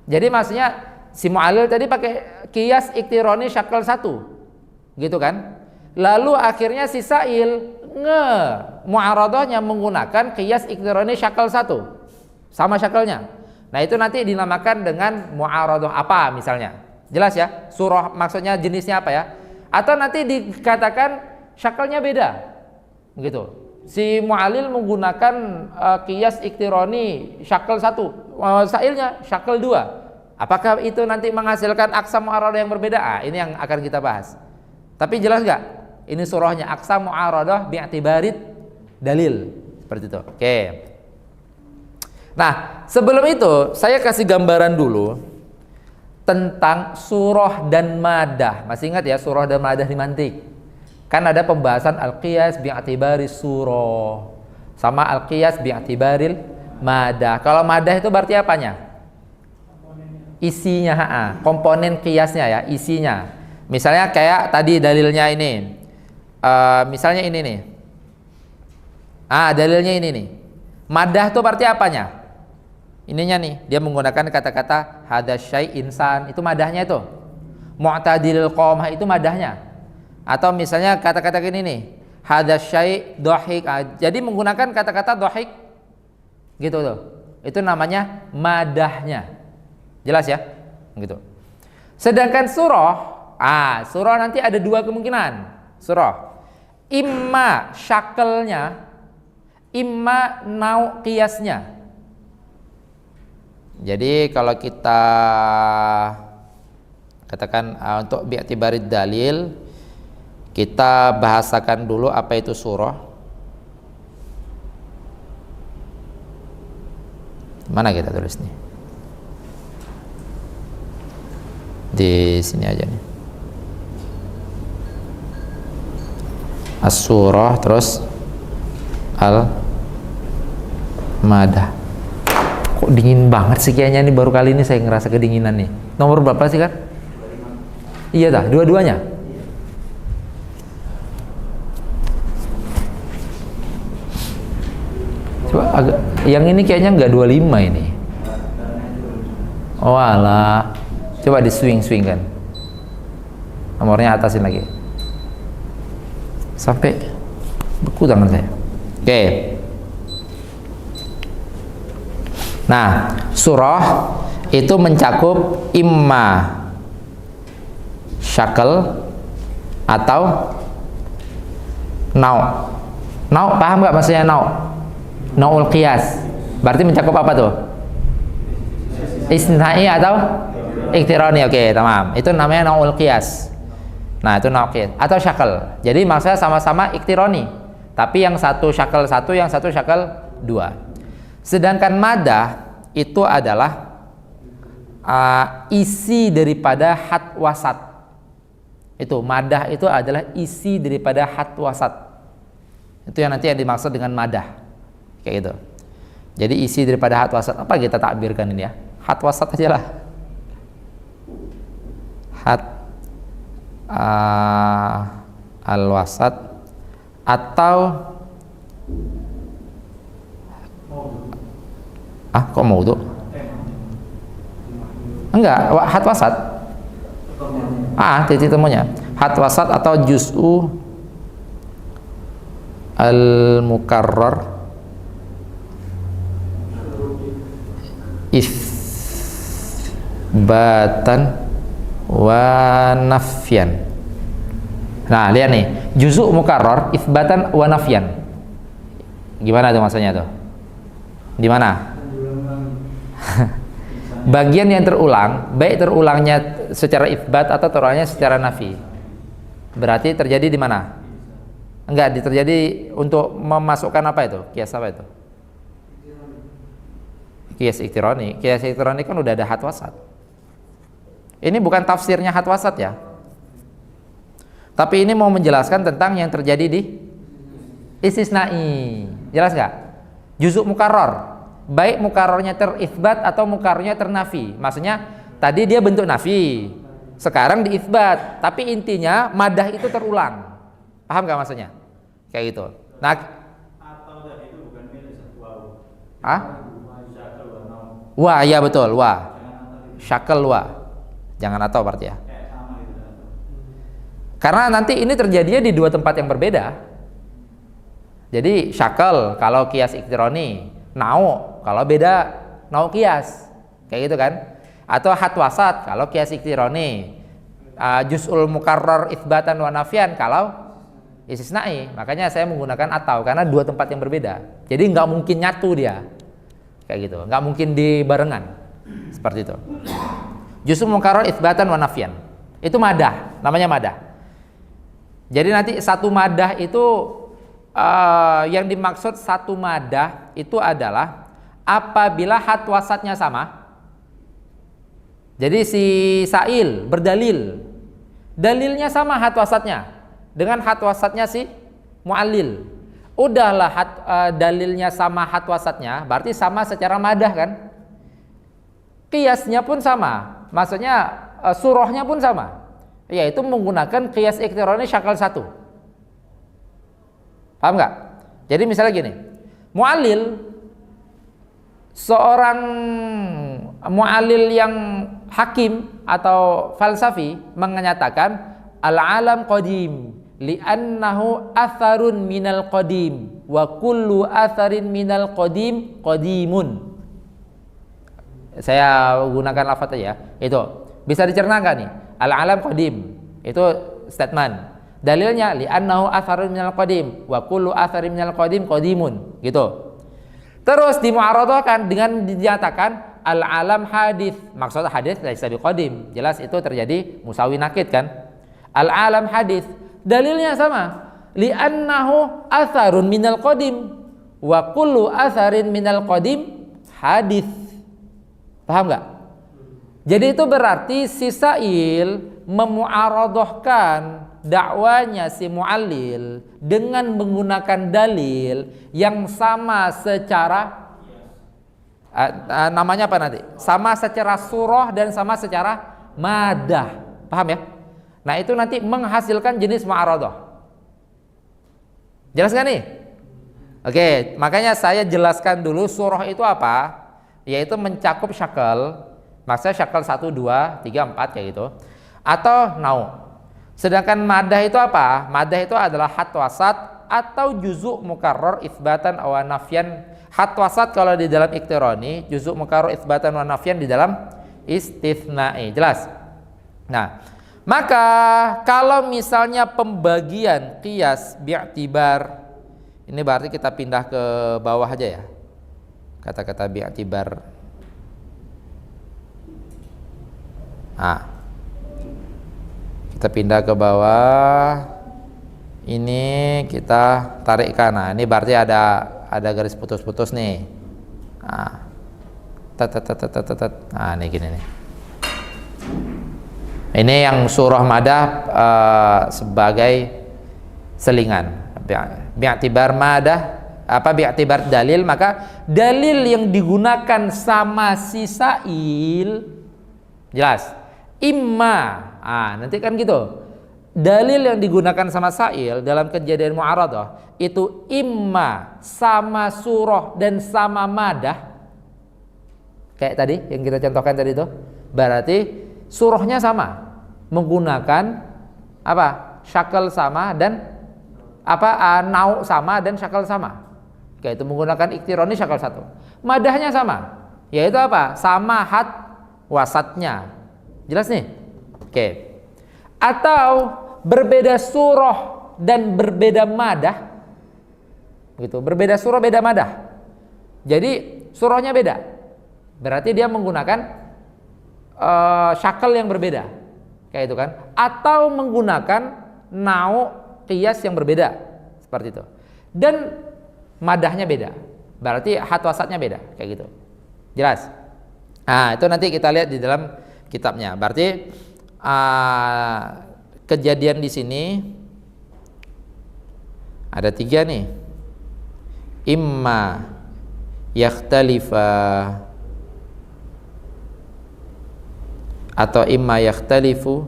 Jadi maksudnya si mu'allil tadi pakai qiyas iktironi syakel 1, gitu kan? Lalu akhirnya si sa'il mu'aradahnya menggunakan qiyas iktironi syakel 1, sama syakelnya. Nah itu nanti dinamakan dengan mu'aradah apa misalnya. Jelas ya? Surah maksudnya jenisnya apa ya? Atau nanti dikatakan syakelnya beda, gitu. Si mu'allil menggunakan qiyas iktironi syakel 1, sa'ilnya syakel 2. Apakah itu nanti menghasilkan aqsam mu'aradah yang berbeda? Ini yang akan kita bahas. Tapi jelas nggak? Ini surahnya aqsam mu'aradah bi'tibarid dalil. Seperti itu. Oke. Nah, sebelum itu saya kasih gambaran dulu tentang surah dan madah. Masih ingat ya surah dan madah di mantik? Kan ada pembahasan al-qiyas bi'tibari surah sama al-qiyas bi'tibaril madah. Kalau madah itu berarti apanya? Isinya, komponen qiyasnya ya, isinya. Misalnya kayak tadi dalilnya ini. Misalnya ini nih. Dalilnya ini nih. Madah itu berarti apanya? Ininya nih, dia menggunakan kata-kata hadza syai' insan, itu madahnya itu. Mu'tadilil qamah itu madahnya. Atau misalnya kata-kata gini nih, hadza syai' dhahik. Jadi menggunakan kata-kata dhahik gitu tuh. Itu namanya madahnya. Jelas ya? Gitu. Sedangkan surah nanti ada dua kemungkinan. Surah imma syakelnya, imma nau qiyasnya. Jadi kalau kita katakan untuk bi'tibarid dalil, kita bahasakan dulu apa itu surah. Mana kita tulis nih? Di sini aja nih. As-surah terus al-madah. Kok dingin banget sih kayaknya nih, baru kali ini saya ngerasa kedinginan nih. Nomor berapa sih kan? Iya dah, dua-duanya. Coba agak, yang ini kayaknya nggak 25 ini. Oh alah. Coba di swing kan. Nomornya atasin lagi. Sampai beku tangan saya. Oke. Nah, surah itu mencakup imma syakel atau nau. Nau paham nggak maksudnya nau? Naul qiyas. Berarti mencakup apa tuh? Istinai atau iktirani. Oke, tamam. Itu namanya naul qiyas. Nah, itu naul qiyas atau syakel. Jadi maksudnya sama-sama iktirani, tapi yang satu syakel 1, yang satu syakel 2. Sedangkan madah itu adalah isi daripada had wasat. Itu madah itu adalah isi daripada had wasat. Itu yang nanti yang dimaksud dengan madah. Kayak gitu. Jadi isi daripada hat wasat apa kita takbirkan ini ya? Hat wasat aja lah. Hat al-wasat atau kok mau tuh? Enggak, hat wasat. Titik temunya. Hat wasat atau juz'u al-mukarrar itsbatan wa nafyan. Nah, lihat nih, juz'u mukarrar itsbatan wa nafyan. Gimana tuh maksudnya tuh? Di mana? Bagian yang terulang, baik terulangnya secara itsbat atau terulangnya secara nafi. Berarti terjadi di mana? Enggak, terjadi untuk memasukkan apa itu? Kias apa itu? Kias iktironi. Kias iktironi kan udah ada hat wasat. Ini bukan tafsirnya hat wasat ya. Tapi ini mau menjelaskan tentang yang terjadi di istisnai. Jelas nggak? Juzuk mukarrar. Baik mukarrarnya teritsbat atau mukarrarnya ternafi. Maksudnya tadi dia bentuk nafi, sekarang diitsbat, tapi intinya madah itu terulang. Paham nggak maksudnya? Kayak gitu. Nah, atau tadi itu bukan milik satu wah, ya betul, wah. Syakel wah. Jangan atau berarti ya. Karena nanti ini terjadinya di dua tempat yang berbeda. Jadi syakel kalau kias iktironi, nau kalau beda nau kias, kayak gitu kan? Atau hat wasat kalau kias iktironi, juz'ul mukarrar itsbatan wa nafyan kalau istisnai. Makanya saya menggunakan atau karena dua tempat yang berbeda. Jadi nggak mungkin nyatu dia, kayak gitu. Nggak mungkin dibarengan, seperti itu. Juz'ul mukarrar itsbatan wa nafyan itu madah, namanya madah. Jadi nanti satu madah itu yang dimaksud satu madah itu adalah apabila hat wasatnya sama. Jadi si sa'il berdalil, dalilnya sama hat wasatnya dengan hat wasatnya si mu'allil. Udahlah dalilnya sama hat wasatnya, berarti sama secara madah kan? Qiyasnya pun sama, maksudnya surahnya pun sama, yaitu menggunakan qiyas iktironi syakal 1. Paham nggak? Jadi misalnya gini, mu'allil, seorang mu'allil yang hakim atau falsafi menyatakan al-alam qadim li'annahu atharun minal qadim wa kullu atharin minal qadim qadimun. Saya gunakan lafaz aja ya. Itu bisa dicerna nggak nih? Al-alam qadim itu statement. Dalilnya li'annahu atharun minal qadim wa kullu atharin minal qadim qadimun, gitu. Terus dimu'aradhahkan dengan dinyatakan al-alam hadis. Maksudnya hadis laisa biqadim. Jelas itu terjadi musawi nakid kan? Al-alam hadis. Dalilnya sama. Li'annahu atharun minal qadim wa kullu atharin minal qadim hadis. Paham nggak? Jadi itu berarti si sa'il memu'aradhahkan dakwanya si mu'allil dengan menggunakan dalil yang sama secara namanya apa nanti? Sama secara surah dan sama secara madah. Paham ya? Nah, itu nanti menghasilkan jenis mu'aradah. Jelas nggak nih? Oke, makanya saya jelaskan dulu surah itu apa? Yaitu mencakup syakal. Maksudnya syakal 1, 2, 3, 4 kayak gitu. Atau nau. Sedangkan madah itu apa? Madah itu adalah hat wasat atau juzuk mukarrar itsbatan wa nafyan. Hat wasat kalau di dalam iktironi, juzuk mukarrar itsbatan wa nafyan di dalam istitsnai. Jelas? Nah, maka kalau misalnya pembagian qiyas bi'tibar, ini berarti kita pindah ke bawah aja ya. Kata-kata bi'tibar. Kita pindah ke bawah. Ini kita tarik kanan. Ini berarti ada garis putus-putus nih. Ini gini nih. Ini yang surah madah sebagai selingan. bi'tibar madah, bi'tibar dalil, maka dalil yang digunakan sama si sa'il jelas imma, nanti kan gitu, dalil yang digunakan sama sa'il dalam kejadian mu'aradah itu imma sama surah dan sama madah, kayak tadi yang kita contohkan tadi itu, berarti surahnya sama, menggunakan syakal sama dan nau sama dan syakal sama, kayak itu menggunakan iktironi syakal satu. Madahnya sama, yaitu sama had wasatnya, jelas nih. Oke. Atau berbeda surah dan berbeda madah, gitu, berbeda surah beda madah, jadi surahnya beda, berarti dia menggunakan syakal yang berbeda, kayak itu kan, atau menggunakan nau qiyas yang berbeda, seperti itu, dan madahnya beda, berarti had wasatnya beda, kayak gitu, jelas. Itu nanti kita lihat di dalam kitabnya. Berarti kejadian di sini ada 3 nih, imma yakhtalifa atau imma yakhtalifu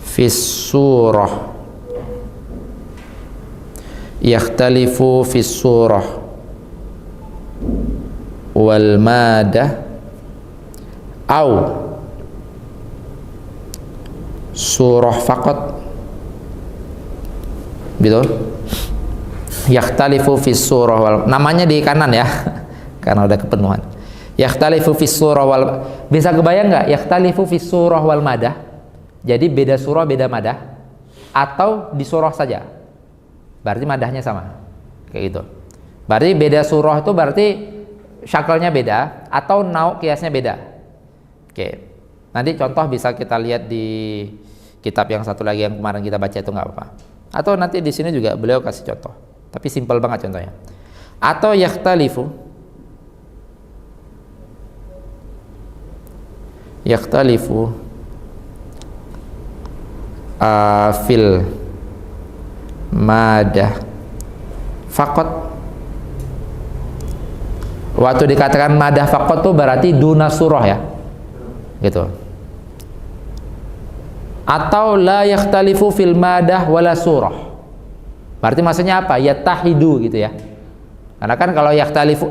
fis surah, yakhtalifu fis surah wal madah au surah faqat, gitu. Yakhtalifu fis surah wal, namanya di kanan ya karena udah kepenuhan. Yakhtalifu fis surah wal, bisa kebayang nggak yakhtalifu fis surah wal madah, jadi beda surah beda madah, atau di surah saja berarti madahnya sama, kayak gitu. Berarti beda surah itu berarti syakalnya beda atau nau kiasnya beda. Oke, nanti contoh bisa kita lihat di kitab yang satu lagi yang kemarin kita baca itu, nggak apa-apa. Atau nanti di sini juga beliau kasih contoh, tapi simpel banget contohnya. Atau yakhtalifu fil madah faqat. Waktu dikatakan madah faqat tuh berarti duna surah ya, gitu. Atau la yakhtalifu fil madah wala surah, berarti maksudnya apa? Yattahidu, gitu ya. Karena kan kalau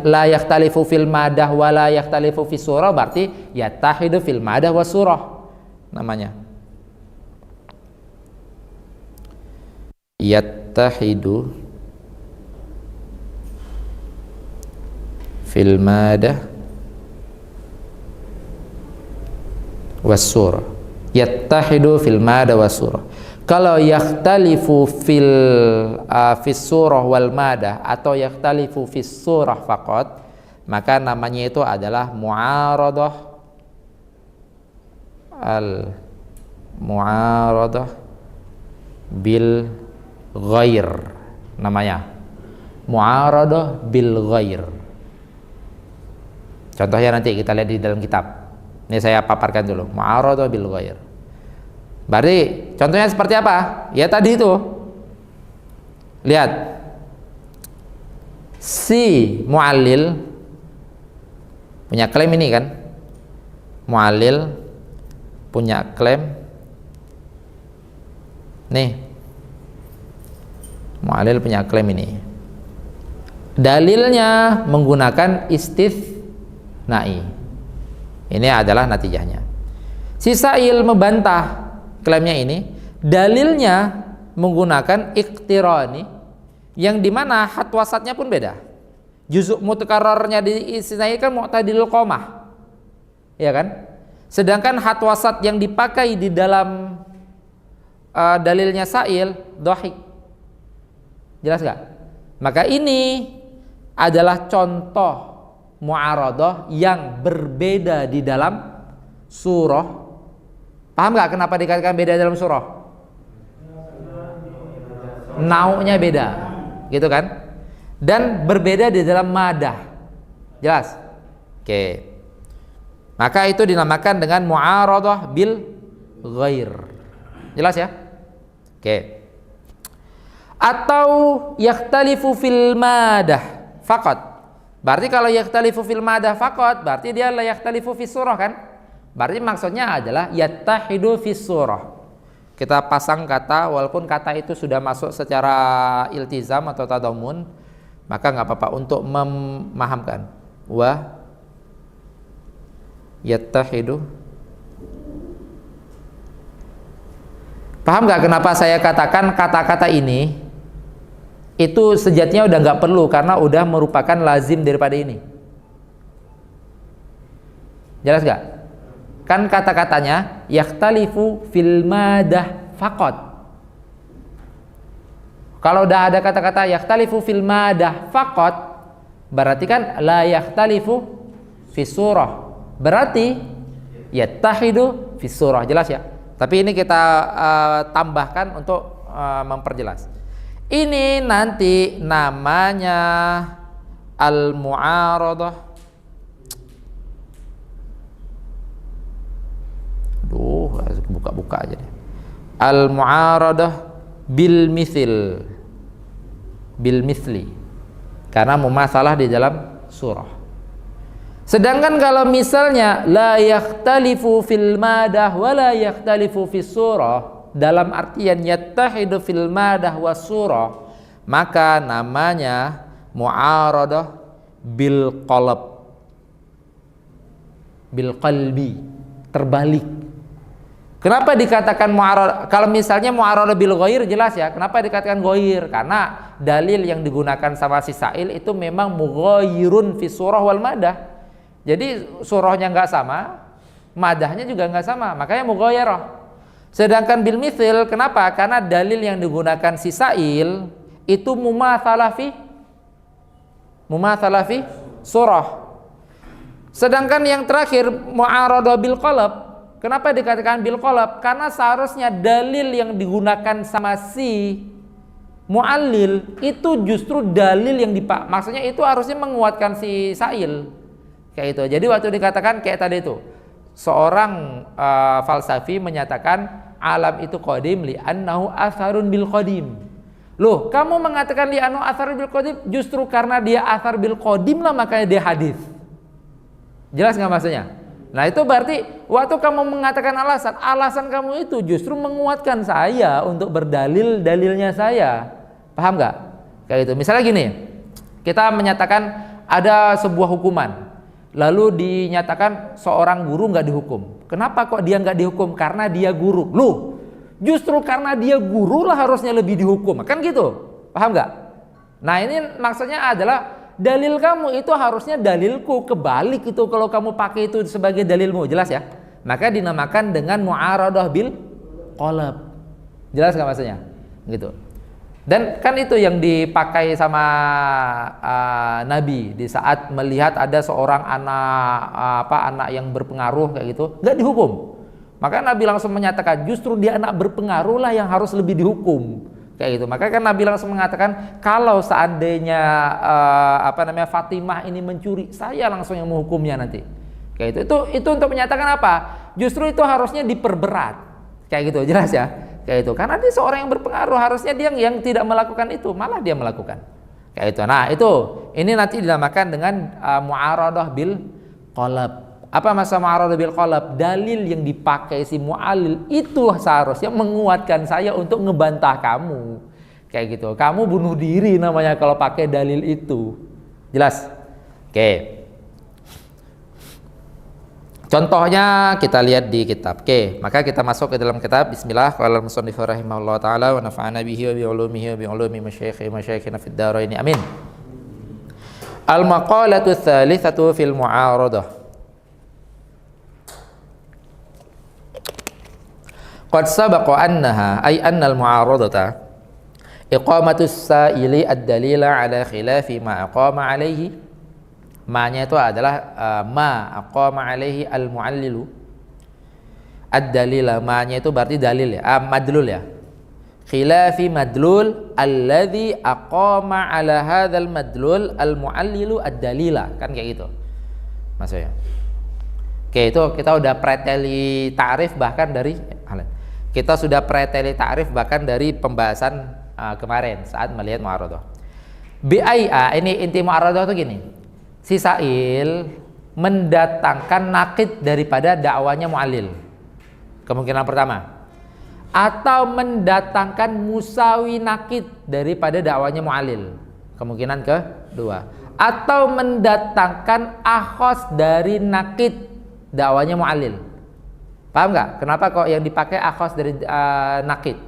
la yakhtalifu fil madah wala yakhtalifu fis surah berarti yattahidu fil madah wa surah namanya. Yattahidu fil madah was surah, yattahidu fil madah was surah. Kalau yakhtalifu fis surah wal madah atau yakhtalifu fis surah faqat, maka namanya itu adalah mu'aradah bil ghair, namanya mu'aradah bil ghair. Contohnya nanti kita lihat di dalam kitab. Ini saya paparkan dulu, mu'aradah bil ghair. Berarti contohnya seperti apa? Ya tadi itu. Lihat. Si mu'allil punya klaim ini kan? Mu'allil punya klaim. Nih. Mu'allil punya klaim ini. Dalilnya menggunakan istitsnai. Ini adalah natijahnya. Si sa'il membantah klaimnya ini, dalilnya menggunakan iktirani, yang dimana hat wasatnya pun beda. Juzuk mutakarrarnya di istisnai kan mu'tadilul qomah, ya kan? Sedangkan hat wasat yang dipakai di dalam dalilnya sa'il dhahik. Jelas gak? Maka ini adalah contoh mu'aradah yang berbeda di dalam surah. Paham gak kenapa dikatakan beda dalam surah? Nau'nya beda, gitu kan? Dan berbeda di dalam madah. Jelas? Oke. Maka itu dinamakan dengan mu'aradah bil ghair. Jelas ya? Oke. Atau yakhtalifu fil madah faqat. Berarti kalau yakhtalifu fil madah faqat berarti dia la yakhtalifu fis surah kan? Berarti maksudnya adalah yattahidu fis surah. Kita pasang kata walaupun kata itu sudah masuk secara iltizam atau tadamun, maka nggak apa-apa untuk memahamkan. Wa yattahidu. Paham nggak kenapa saya katakan kata-kata ini itu sejatinya udah nggak perlu karena udah merupakan lazim daripada ini. Jelas nggak? Kan kata-katanya yakhtalifu fil madah faqat. Kalau udah ada kata-kata yakhtalifu fil madah faqat, berarti kan la yakhtalifu fis surah. Berarti yattahidu fis surah. Jelas ya? Tapi ini kita tambahkan untuk memperjelas. Ini nanti namanya al-mu'aradah. Buka-buka aja deh. Al-mu'aradah bil mithil. Bil mithli. Karena mumasalah di dalam surah. Sedangkan kalau misalnya la yakhtalifu fil madah wa la yakhtalifu fis surah, dalam artian yattahidu fil madah was surah, maka namanya mu'aradah bil qalb. Bil qalbi, terbalik. Kenapa dikatakan mu'aradah? Kalau misalnya mu'aradah bil ghair jelas ya. Kenapa dikatakan ghair? Karena dalil yang digunakan sama si sa'il itu memang mughairun fi surah wal madah. Jadi surahnya nggak sama, madahnya juga nggak sama, makanya mughairah. Sedangkan bil mithil, kenapa? Karena dalil yang digunakan si sa'il itu mumatsalah fi surah. Sedangkan yang terakhir mu'aradah bil qalb, kenapa dikatakan bil qalb? Karena seharusnya dalil yang digunakan sama si mu'allil itu justru dalil yang maksudnya itu harusnya menguatkan si sa'il. Kayak itu. Jadi waktu dikatakan kayak tadi itu, seorang falsafi menyatakan alam itu qadim li annahu atharun bil qadim. Loh, kamu mengatakan li annahu atharun bil qadim justru karena dia athar bil qadim lah makanya dia hadis. Jelas nggak maksudnya? Nah itu berarti waktu kamu mengatakan alasan kamu itu justru menguatkan saya untuk berdalil dalilnya saya. Paham nggak? Kayak itu. Misalnya gini, kita menyatakan ada sebuah hukuman. Lalu dinyatakan seorang guru nggak dihukum. Kenapa kok dia nggak dihukum? Karena dia guru. Loh, justru karena dia guru lah harusnya lebih dihukum. Kan gitu, paham nggak? Nah ini maksudnya adalah dalil kamu itu harusnya dalilku, kebalik itu kalau kamu pakai itu sebagai dalilmu. Jelas ya? Maka dinamakan dengan mu'aradah bil qalb. Jelas nggak maksudnya? Gitu. Dan kan itu yang dipakai sama Nabi di saat melihat ada seorang anak yang berpengaruh kayak gitu, nggak dihukum. Maka Nabi langsung menyatakan justru dia anak berpengaruh lah yang harus lebih dihukum kayak gitu. Maka kan Nabi langsung mengatakan kalau seandainya Fatimah ini mencuri, saya langsung yang menghukumnya nanti. Kayak itu untuk menyatakan apa? Justru itu harusnya diperberat kayak gitu. Jelas ya? Kayak itu, karena dia seorang yang berpengaruh, harusnya dia yang tidak melakukan itu, malah dia melakukan. Kayak itu. Nah itu, ini nanti dinamakan dengan mu'aradah bil qalb. Apa maksud mu'aradah bil qalb? Dalil yang dipakai si mu'allil itu seharusnya menguatkan saya untuk ngebantah kamu. Kayak gitu. Kamu bunuh diri namanya kalau pakai dalil itu. Jelas? Oke. Contohnya kita lihat di kitab. Oke, maka kita masuk ke dalam kitab. Bismillah. Qala al-musannif rahimahullah taala wa nafa'ana bihi wa bi ulumihi wa bi ulumi masyayikhina fid dharain. Amin. Al-maqalatu tsalitsatu fil mu'aradah. Qad sabaqa annaha ay anna al-mu'aradata iqamatus sa'ili ad-dalila ala khilafi ma aqama alaihi. Ma-nya itu adalah ma aqama alaihi al-mu'allilu ad-dalila. Ma-nya itu berarti dalil ya, madlul ya. Khilafi madlul alladhi aqama ala hadzal madlul al-mu'allilu ad-dalila. Kan kayak gitu maksudnya. Oke, itu kita udah preteli ta'rif bahkan dari Kita sudah preteli ta'rif bahkan dari pembahasan kemarin saat melihat mu'aradah. Ini inti mu'aradah itu gini. Si sa'il mendatangkan nakid daripada dakwanya mu'allil. Kemungkinan pertama. Atau mendatangkan musawi nakid daripada dakwanya mu'allil. Kemungkinan kedua. Atau mendatangkan akhos dari nakid dakwanya mu'allil. Paham nggak? Kenapa kok yang dipakai akhos dari nakid?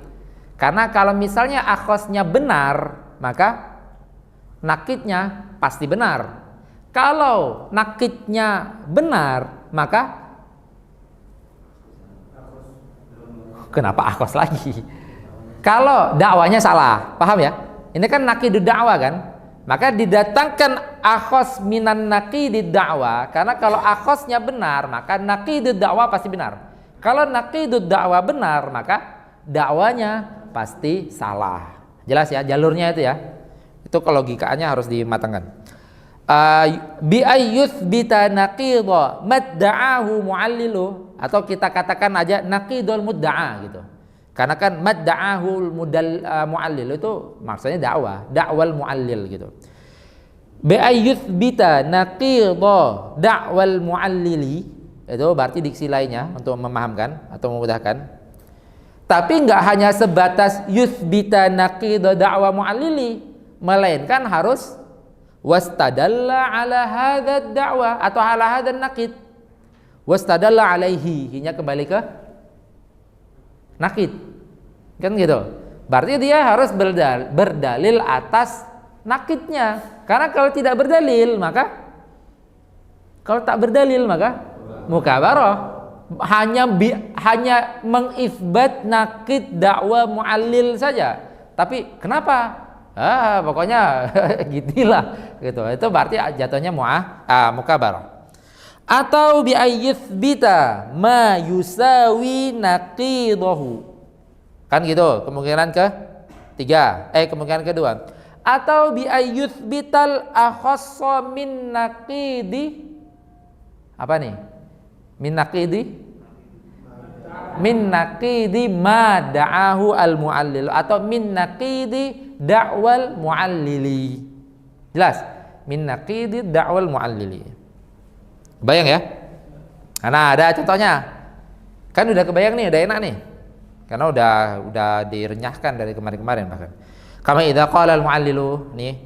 Karena kalau misalnya akhosnya benar, maka nakidnya pasti benar. Kalau nakidnya benar, maka kenapa akhos lagi? Kalau dakwanya salah, paham ya? Ini kan nakidud dakwah kan? Maka didatangkan akhos minan nakidid dakwah, karena kalau akhosnya benar, maka nakidud dakwah pasti benar. Kalau nakidud dakwah benar, maka dakwanya pasti salah. Jelas ya jalurnya itu ya. Itu logikanya harus dimatangkan. Bi ayyuthbita naqidha madda'ahu mu'allilu, atau kita katakan aja naqidul mudda'a gitu. Karena kan madda'ahu mu'allil itu maksudnya dakwal mu'allil gitu. Bi ayyuthbita naqidha da'wal mu'allili, itu berarti diksi lainnya untuk memahamkan atau memudahkan. Tapi nggak hanya sebatas yuthbita naqidha da'wa mu'allili, melainkan harus wastadalla ala hadha da'wa atau ala hadha naqid. Wastadalla alaihi, hanya kembali ke nakid. Kan gitu. Berarti dia harus berdalil atas nakidnya. Karena kalau tidak berdalil, maka mukabarah. Hanya mengisbat nakid dakwah mu'allil saja. Tapi kenapa? Pokoknya gitulah gitu. Itu berarti jatuhnya mukabarah. Atau bi ayyuthbita ma yusawi naqidahu. Kan gitu, kemungkinan kemungkinan kedua. Atau bi ayyuthbital akhassa min naqidi. Apa nih? Min naqidi ma da'ahu al-mu'allil, atau min naqidi da'wal mu'allili. Jelas? Min naqidi da'wal mu'allili. Bayang ya? Nah, ada contohnya. Kan udah kebayang nih, udah enak nih. Karena udah direnyahkan dari kemarin-kemarin bahkan. Kama idza qala al-mu'allilu nih,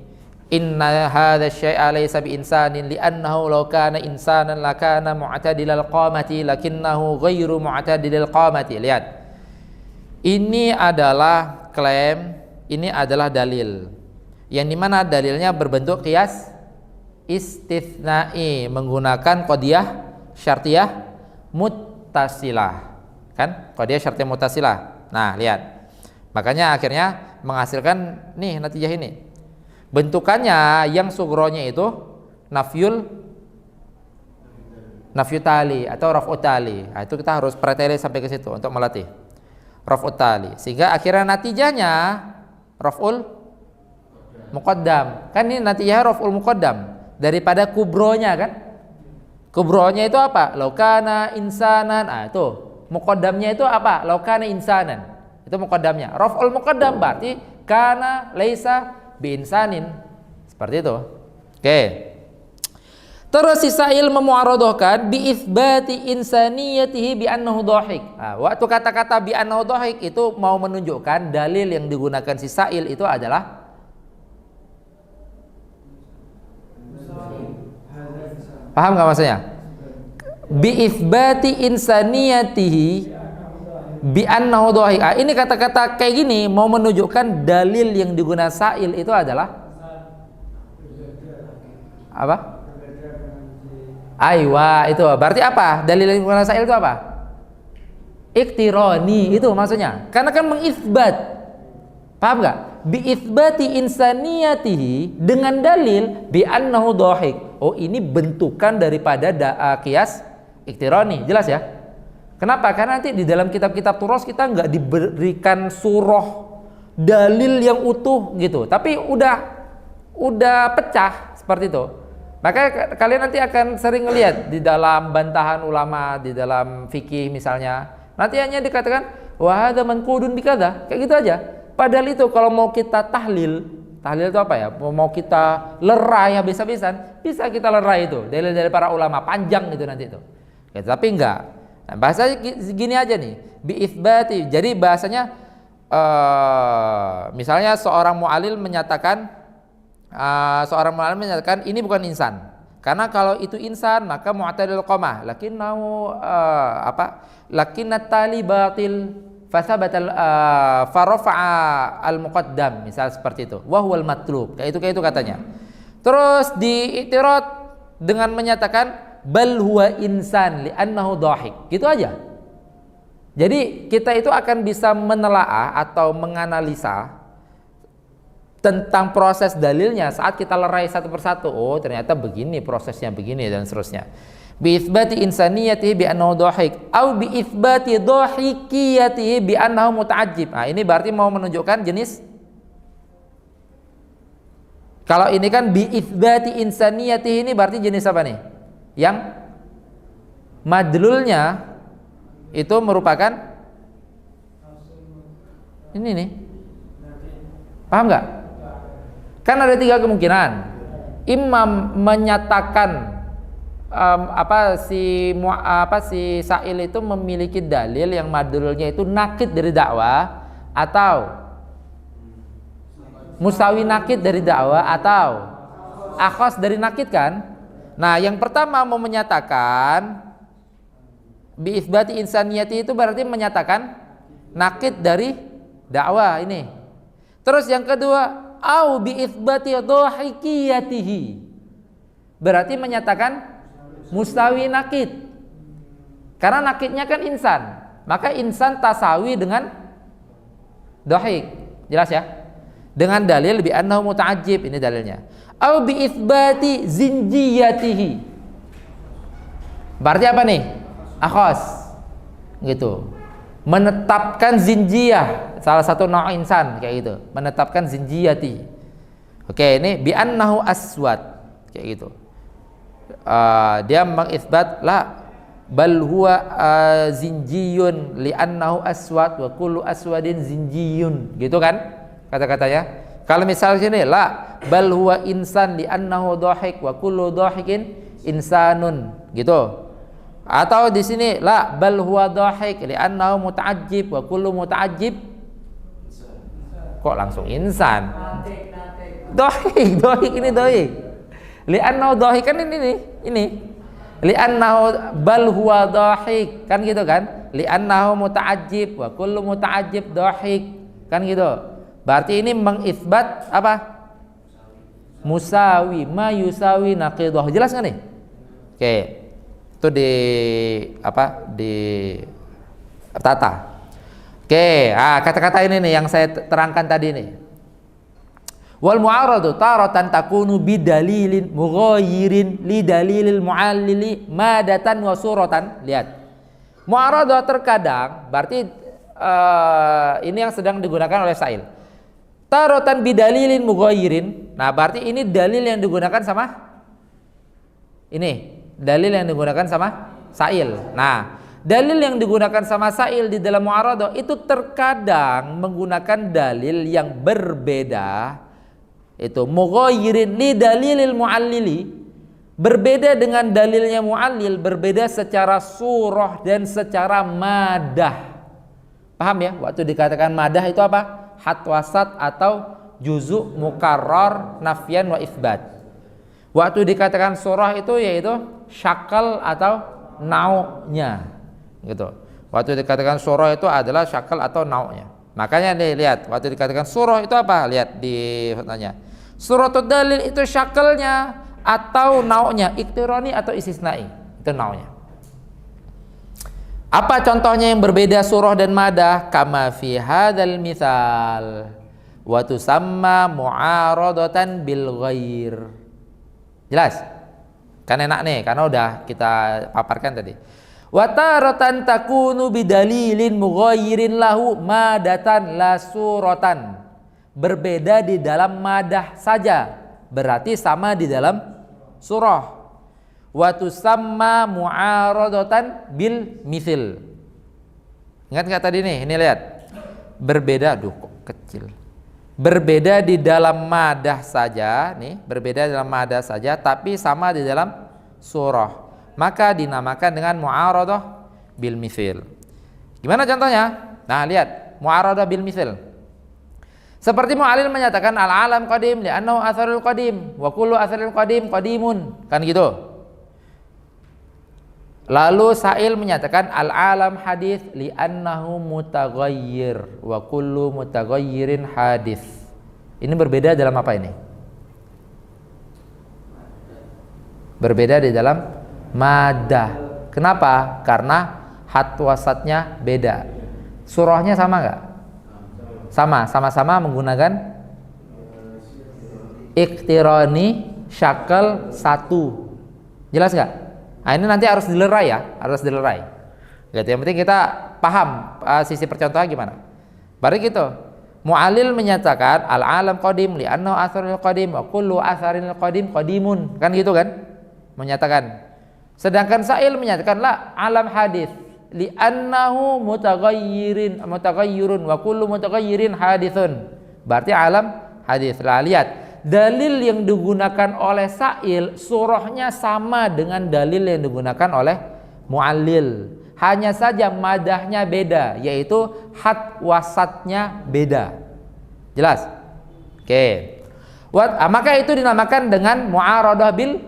inna hadha syai'a laysa bi insanin li'annahu law kana insanan lakana mu'tadilal qamati lakinnahu ghairu mu'tadilal qamati. Lihat. Ini adalah klaim, ini adalah dalil. Yang dimana dalilnya berbentuk qiyas istitsna'i menggunakan qadiyah syartiyah muttasilah. Kan? Qadiyah syartiyah muttasilah. Nah, lihat. Makanya akhirnya menghasilkan nih natijah ini. Bentukannya yang sugronya itu nafyu tali atau raf'u tali. Nah, itu kita harus preteli sampai ke situ untuk melatih raf'u tali. Sehingga akhirnya natijahnya raf'ul muqaddam. Kan ini natijahnya raf'ul muqaddam daripada kubronya kan? Kubronya itu apa? Laukana insanan. Ah, itu muqaddamnya itu apa? Laukana insanan. Itu muqaddamnya. Raf'ul muqaddam berarti kana laisa bi insanin. Seperti itu. Oke. Terus si sa'il memu'aradhahkan bi itsbati insaniyatihi bi annahu dhahik. Nah, waktu kata-kata bi annahu dhahik itu mau menunjukkan dalil yang digunakan si sa'il itu adalah paham nggak maksudnya? Bi itsbati insaniyatihi bi annahu dhahik. Ini kata-kata kayak gini mau menunjukkan dalil yang digunakan sa'il itu adalah apa? Aywa, itu berarti apa? Dalil yang digunakan sa'il itu apa? Iktirani, itu maksudnya. Karena kan mengisbat. Paham nggak? Bi itsbati insaniyatihi dengan dalil bi annahu dhahik. Oh, ini bentukan daripada qiyas iktirani. Jelas ya? Kenapa? Karena nanti di dalam kitab-kitab turos kita nggak diberikan surah dalil yang utuh gitu, tapi udah pecah seperti itu. Maka kalian nanti akan sering lihat di dalam bantahan ulama, di dalam fikih misalnya, nanti hanya dikatakan wa hadza manqudun bikadza. Kayak gitu aja. Padahal itu kalau mau kita tahlil itu apa ya? Mau kita lerai habis-habisan, bisa kita lerai itu. Dalil dari para ulama panjang itu nanti itu. Ya, tapi enggak. Nah, bahasanya gini aja nih, bi itsbati. Jadi bahasanya misalnya seorang mu'allil menyatakan ini bukan insan. Karena kalau itu insan maka mu'tadil qamah, lakinnat tali batil fathabata farafa'a al-muqaddam, misal seperti itu. Wa huwal matlub. Kayak itu katanya. Terus diiktirad dengan menyatakan bal huwa insan li'annahu dhahik. Gitu aja. Jadi kita itu akan bisa menelaah atau menganalisa tentang proses dalilnya saat kita lerai satu persatu. Oh, ternyata begini prosesnya, begini dan seterusnya. Bi itsbati insaniyatihi bi annahu dhahik au bi itsbati dhahikiyatihi bi annahu muta'ajjib. Nah, ini berarti mau menunjukkan jenis. Kalau ini kan bi itsbati insaniyatihi, ini berarti jenis apa nih? Yang madlulnya itu merupakan ini nih. Paham nggak? Kan ada 3 kemungkinan. Imam menyatakan si sa'il itu memiliki dalil yang madlulnya itu nakid dari dakwah, atau musawi nakid dari dakwah, atau akhos dari nakid kan? Nah, yang pertama mau menyatakan bi itsbati insaniyati itu berarti menyatakan nakid dari dakwah ini. Terus yang kedua, au bi itsbati dhahikiyatihi, berarti menyatakan mustawi nakid. Karena nakidnya kan insan, maka insan tasawi dengan dhahik. Jelas ya? Dengan dalil bi annahu muta'ajjib, ini dalilnya. Au bi itsbati zinjiyatihi, berarti apa nih? Akhos gitu. Menetapkan zinjiyah, salah satu nau insan kayak gitu, menetapkan zinjiyati. Oke, ini bi annahu aswad kayak gitu. Dia mengisbat la bal huwa zinjiyun li annahu aswad wa kullu aswadin zinjiyun, gitu kan kata-katanya. Kalau misal sini la bal huwa insan li annahu dhahik wa kullu dhahikin insanun, gitu. Atau di sini la bal huwa dhahik li annahu muta'ajjib wa kullu muta'ajjib. Kok langsung insan? Dhahik ini dhahik. Li annahu dhahik kan ini. Li annahu bal huwa dhahik kan gitu kan? Li annahu muta'ajjib wa kullu muta'ajjib dhahik kan gitu. Berarti ini mengisbat apa? Musawi, ma yusawi naqidah. Jelas enggak nih? Oke. Itu di tata. Oke, kata-kata ini nih yang saya terangkan tadi nih. Wal mu'aradu taratan takunu bidalilin mughayyirin li dalilil mu'allili madatan wa suratan. Lihat. Mu'aradu terkadang berarti ini yang sedang digunakan oleh Sa'il. Taratan bidalilin mughayyirin. Nah, berarti ini dalil yang digunakan sama ini. Dalil yang digunakan sama Sa'il. Nah, dalil yang digunakan sama Sa'il di dalam mu'aradah itu terkadang menggunakan dalil yang berbeda. Itu mughayyirin li dalilil mu'allili, berbeda dengan dalilnya mu'allil, berbeda secara surah dan secara madah. Paham ya? Waktu dikatakan madah itu apa? Hat wasat atau juzuk mukarrar nafyan wa itsbat. Waktu dikatakan surah itu yaitu syakal atau nau'nya gitu. Waktu dikatakan surah itu adalah syakal atau nau'nya. Makanya nih lihat, waktu dikatakan surah itu apa? Lihat di pertanyaan. Suratul dalil itu syakalnya atau nau'nya, iktirani atau istisnai. Itu nau'nya. Apa contohnya yang berbeda surah dan madah? Kama fi hadzal mitsal wa tusamma mu'aradatan bil ghair. Jelas? Kan enak nih, karena udah kita paparkan tadi. Wa taratan takunu bidalilin mughayyirin lahu madatan la suratan. Berbeda di dalam madah saja, berarti sama di dalam surah. Wa tusamma mu'aradatan bil mithil. Ingat nggak tadi nih? Ini lihat. Berbeda, aduh kok kecil. Berbeda di dalam madah saja, nih, berbeda dalam madah saja, tapi sama di dalam surah. Maka dinamakan dengan mu'aradah bil mithil. Gimana contohnya? Nah, lihat, mu'aradah bil mithil. Seperti Mu'allil menyatakan al-alam qadim li'annahu atharul qadim wa kullu atharil qadim qadimun. Kan gitu. Lalu Sa'il menyatakan al-alam hadis li'annahu mutaghayyir wa kullu mutaghayyirin hadis. Ini berbeda dalam apa ini? Berbeda di dalam madah. Kenapa? Karena hat wasatnya beda. Surahnya sama nggak? Sama-sama menggunakan iktirani syakal 1. Jelas nggak? Nah, ini nanti harus dilerai ya, harus dilerai. Gitu. Yang penting kita paham sisi percontohan gimana. Baru gitu. Mu'allil menyatakan al-alam qadim li'annahu atharul qadim wa kullu atharil qadim qadimun. Kan gitu kan? Menyatakan. Sedangkan Sa'il menyatakan la alam hadis li'annahu mutaghayyirun wa kullu mutaghayyirin hadithun. Berarti alam hadis. Lah lihat, dalil yang digunakan oleh Sa'il surahnya sama dengan dalil yang digunakan oleh Mu'allil. Hanya saja madahnya beda, yaitu hat wasatnya beda. Jelas? Oke. Maka itu dinamakan dengan mu'aradah bil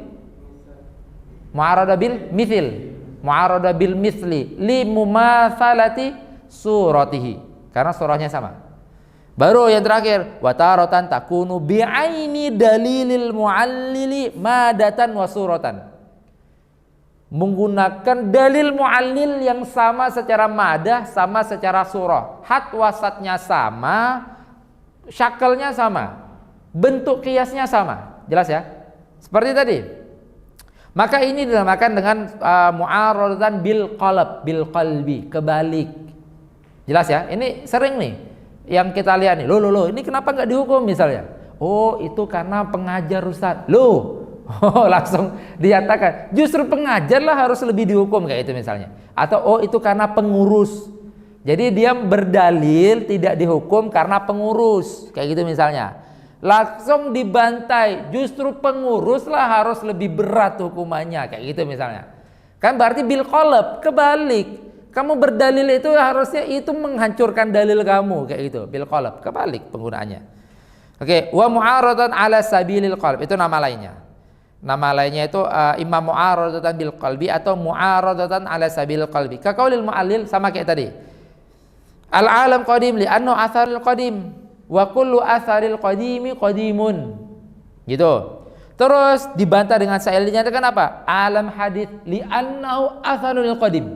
mithil. Mu'aradah bil mithli li mumatsalati suratihi, karena surahnya sama. Baru yang terakhir, wa taratan takunu bi'aini dalilil mu'allili madatan wa suratan. Menggunakan dalil mu'allil yang sama secara madah, sama secara surah. Hat wasatnya sama, syakalnya sama, bentuk kiasnya sama. Jelas ya? Seperti tadi. Maka ini dinamakan dengan mu'aradatan bil qalbi, kebalik. Jelas ya? Ini sering nih yang kita lihat nih. Loh, ini kenapa nggak dihukum misalnya? Oh, itu karena pengajar Ustaz. Langsung dinyatakan justru pengajar lah harus lebih dihukum kayak itu misalnya. Atau itu karena pengurus. Jadi dia berdalil tidak dihukum karena pengurus, kayak gitu misalnya. Langsung dibantai, justru pengurus lah harus lebih berat hukumannya, kayak gitu misalnya. Kan berarti bil qalb, kebalik. Kamu berdalil itu harusnya itu menghancurkan dalil kamu, kayak gitu. Bil qalb, kebalik penggunaannya. Oke, wa mu'aradatan ala sabilil qalb, itu nama lainnya. Nama lainnya itu imam mu'aradatan bil qalbi atau mu'aradatan ala sabilil qalbi. Ka qaulil mu'allil, sama kayak tadi. Al alam qadim li annahu atharul qadim wa kullu atharil qadimi qadimun. Gitu. Terus dibantah dengan Sa'il dinyatakan apa? Alam hadis li annahu atharul qadim.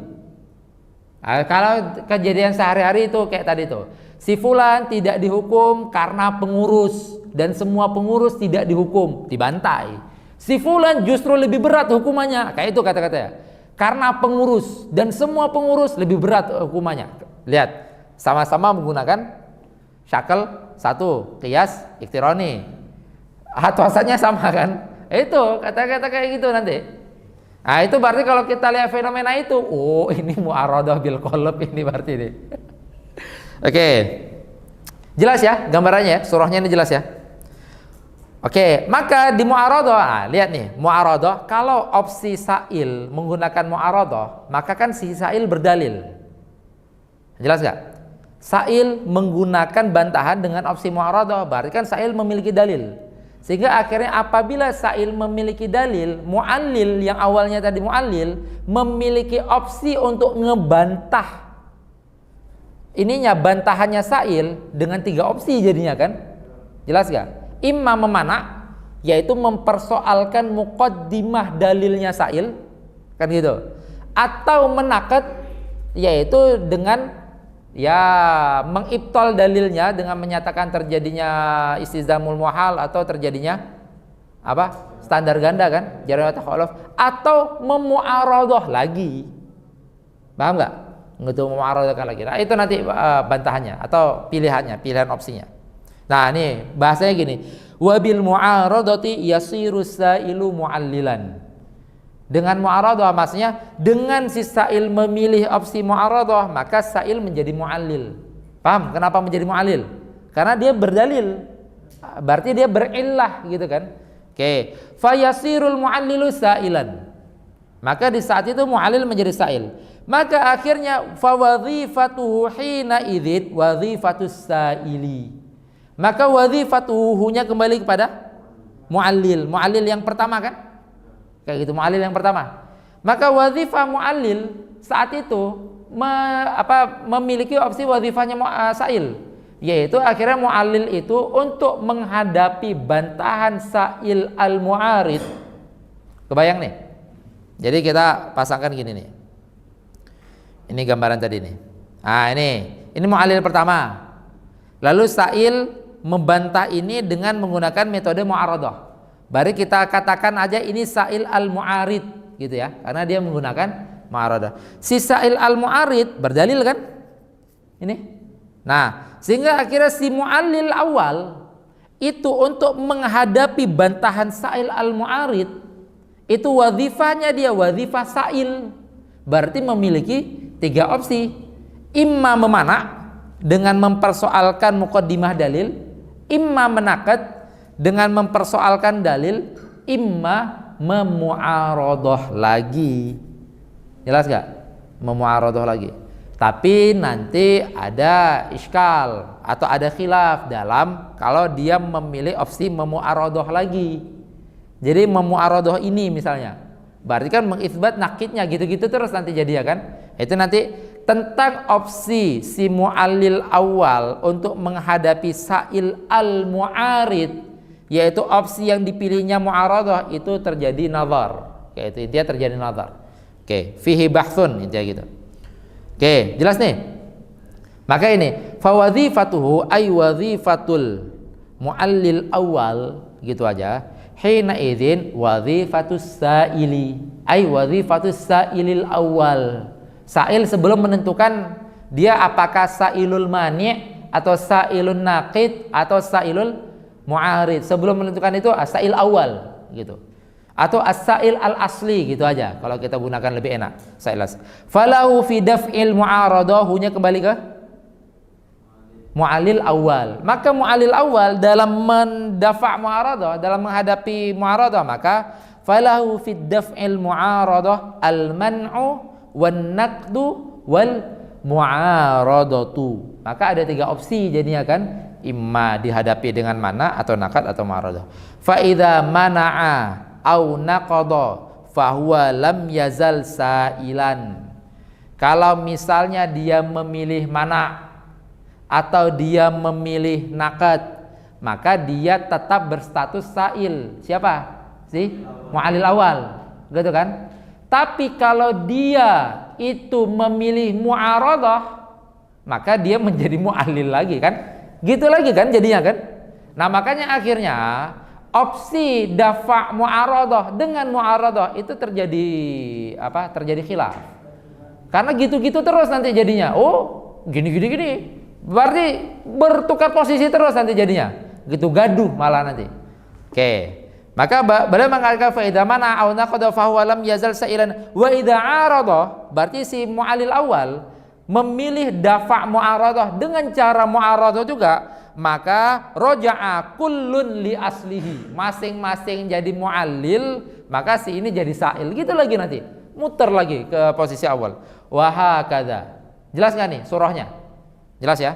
Kalau kejadian sehari-hari itu kayak tadi tuh. Si fulan tidak dihukum karena pengurus dan semua pengurus tidak dihukum, dibantai. Si fulan justru lebih berat hukumannya. Kayak itu kata-katanya. Karena pengurus dan semua pengurus lebih berat hukumannya. Lihat, sama-sama menggunakan syakal 1, qiyas iktirani. Hat wasatnya sama kan? Itu kata-kata kayak gitu nanti. Nah, itu berarti kalau kita lihat fenomena itu, oh ini mu'aradah bil qalb ini berarti ini. Oke. Jelas ya gambarannya ya, surahnya ini jelas ya. Oke, maka di mu'aradah, lihat nih, mu'aradah kalau opsi Sa'il menggunakan mu'aradah, maka kan si Sa'il berdalil. Jelas gak? Sa'il menggunakan bantahan dengan opsi mu'aradah, berarti kan Sa'il memiliki dalil. Sehingga akhirnya apabila Sa'il memiliki dalil, Mu'allil yang awalnya tadi Mu'allil memiliki opsi untuk ngebantah. Ininya bantahannya Sa'il dengan 3 opsi jadinya kan? Jelas gak? Imma memana, yaitu mempersoalkan muqaddimah dalilnya Sa'il, kan gitu. Atau menakat, yaitu dengan mengibtal dalilnya dengan menyatakan terjadinya istizamul muhal atau terjadinya standar ganda kan, jariyah takhalluf, atau memu'aradah lagi. Paham nggak? Gitu, memu'aradahkan lagi. Nah, itu nanti bantahannya atau pilihan opsinya. Nah, ini bahasanya gini, wabil mu'aradati yasiru sa'ilu mu'allilan. Dengan mu'aradah maksudnya dengan si sa'il memilih opsi mu'aradah, maka sa'il menjadi mu'allil. Paham kenapa menjadi mu'allil? Karena dia berdalil. Berarti dia berillah gitu kan. Oke, fayasirul mu'allilu sa'ilan. Maka di saat itu mu'allil menjadi sa'il. Maka akhirnya fawadhifatuhu hina idzin wadhifatus sa'ili. Maka wadhifatuhu-nya kembali kepada mu'allil. Mu'allil yang pertama kan? Kayak gitu, mu'allil yang pertama. Maka wadhifah mu'allil saat itu memiliki opsi wadhifahnya sa'il, yaitu akhirnya mu'allil itu untuk menghadapi bantahan sa'il al-mu'arid. Kebayang nih? Jadi kita pasangkan gini nih. Ini gambaran tadi nih. Nah ini mu'allil pertama. Lalu sa'il membantah ini dengan menggunakan metode mu'aradah. Baru kita katakan aja ini sa'il al-mu'arid gitu ya, karena dia menggunakan mu'aradah. Si sa'il al-mu'arid berdalil kan? Ini. Nah, sehingga akhirnya si mu'allil awal itu untuk menghadapi bantahan sa'il al-mu'arid, itu wadhifahnya dia wadhifah sa'il. Berarti memiliki 3 opsi. Imma memana dengan mempersoalkan muqaddimah dalil, imma menaqad dengan mempersoalkan dalil, imma memu'aradah lagi. Jelas gak? Memu'aradah lagi. Tapi nanti ada iskal atau ada khilaf dalam kalau dia memilih opsi memu'aradah lagi. Jadi memu'aradah ini misalnya, berarti kan mengitsbat nakidnya gitu-gitu terus nanti jadi ya kan. Itu nanti tentang opsi si mu'allil awal untuk menghadapi sa'il al-mu'arid, yaitu opsi yang dipilihnya mu'aradah, itu terjadi nazar. Yaitu intinya terjadi nazar. Oke, fihi bahthun intinya gitu. Oke, jelas nih. Maka ini fawadhifatuhu ay wadhifatul mu'allil awal gitu aja. Hina idzin wadhifatus sa'ili ay wadhifatus sa'ilil awal. Sa'il sebelum menentukan dia apakah sa'ilul mani' atau sa'ilun naqid atau sa'ilul mu'arid, sebelum menentukan itu as-sa'il awal gitu, atau as-sa'il al-asli gitu aja kalau kita gunakan lebih enak. Sa'il asli falahu fi daf'il mu'aradah, nya kembali ke mu'allil awal. Maka mu'allil awal dalam mendafa' mu'aradah, dalam menghadapi mu'aradah, maka falahu fi daf'il mu'aradah al-man'u wan naqdu wal mu'aradatu. Maka ada 3 opsi jadinya kan, imma dihadapi dengan mana atau naqad atau mu'aradah. Fa idza mana'a au naqada fa huwa lam yazal sa'ilan. Kalau misalnya dia memilih mana atau dia memilih naqad, maka dia tetap berstatus sa'il. Siapa? Si mu'allil awal. Gitu kan? Tapi kalau dia itu memilih mu'aradah, maka dia menjadi mu'allil lagi kan? Gitu lagi kan jadinya kan. Nah makanya akhirnya opsi dafa' mu'aradah dengan mu'aradah itu terjadi terjadi khilaf. Karena gitu-gitu terus nanti jadinya. Oh gini. Berarti bertukar posisi terus nanti jadinya. Gitu gaduh malah nanti. Oke. Maka beliau mengatakan fa idza mana au naqada fa huwa lam yazal sa'ilan wa idza arada, berarti si mu'allil awal memilih dafa' mu'aradah dengan cara mu'aradah juga, maka roja'a kullun li aslihi, masing-masing jadi mu'allil, maka si ini jadi sa'il. Gitu lagi nanti, muter lagi ke posisi awal. Wa hakadha. Jelas nggak nih surahnya? Jelas ya?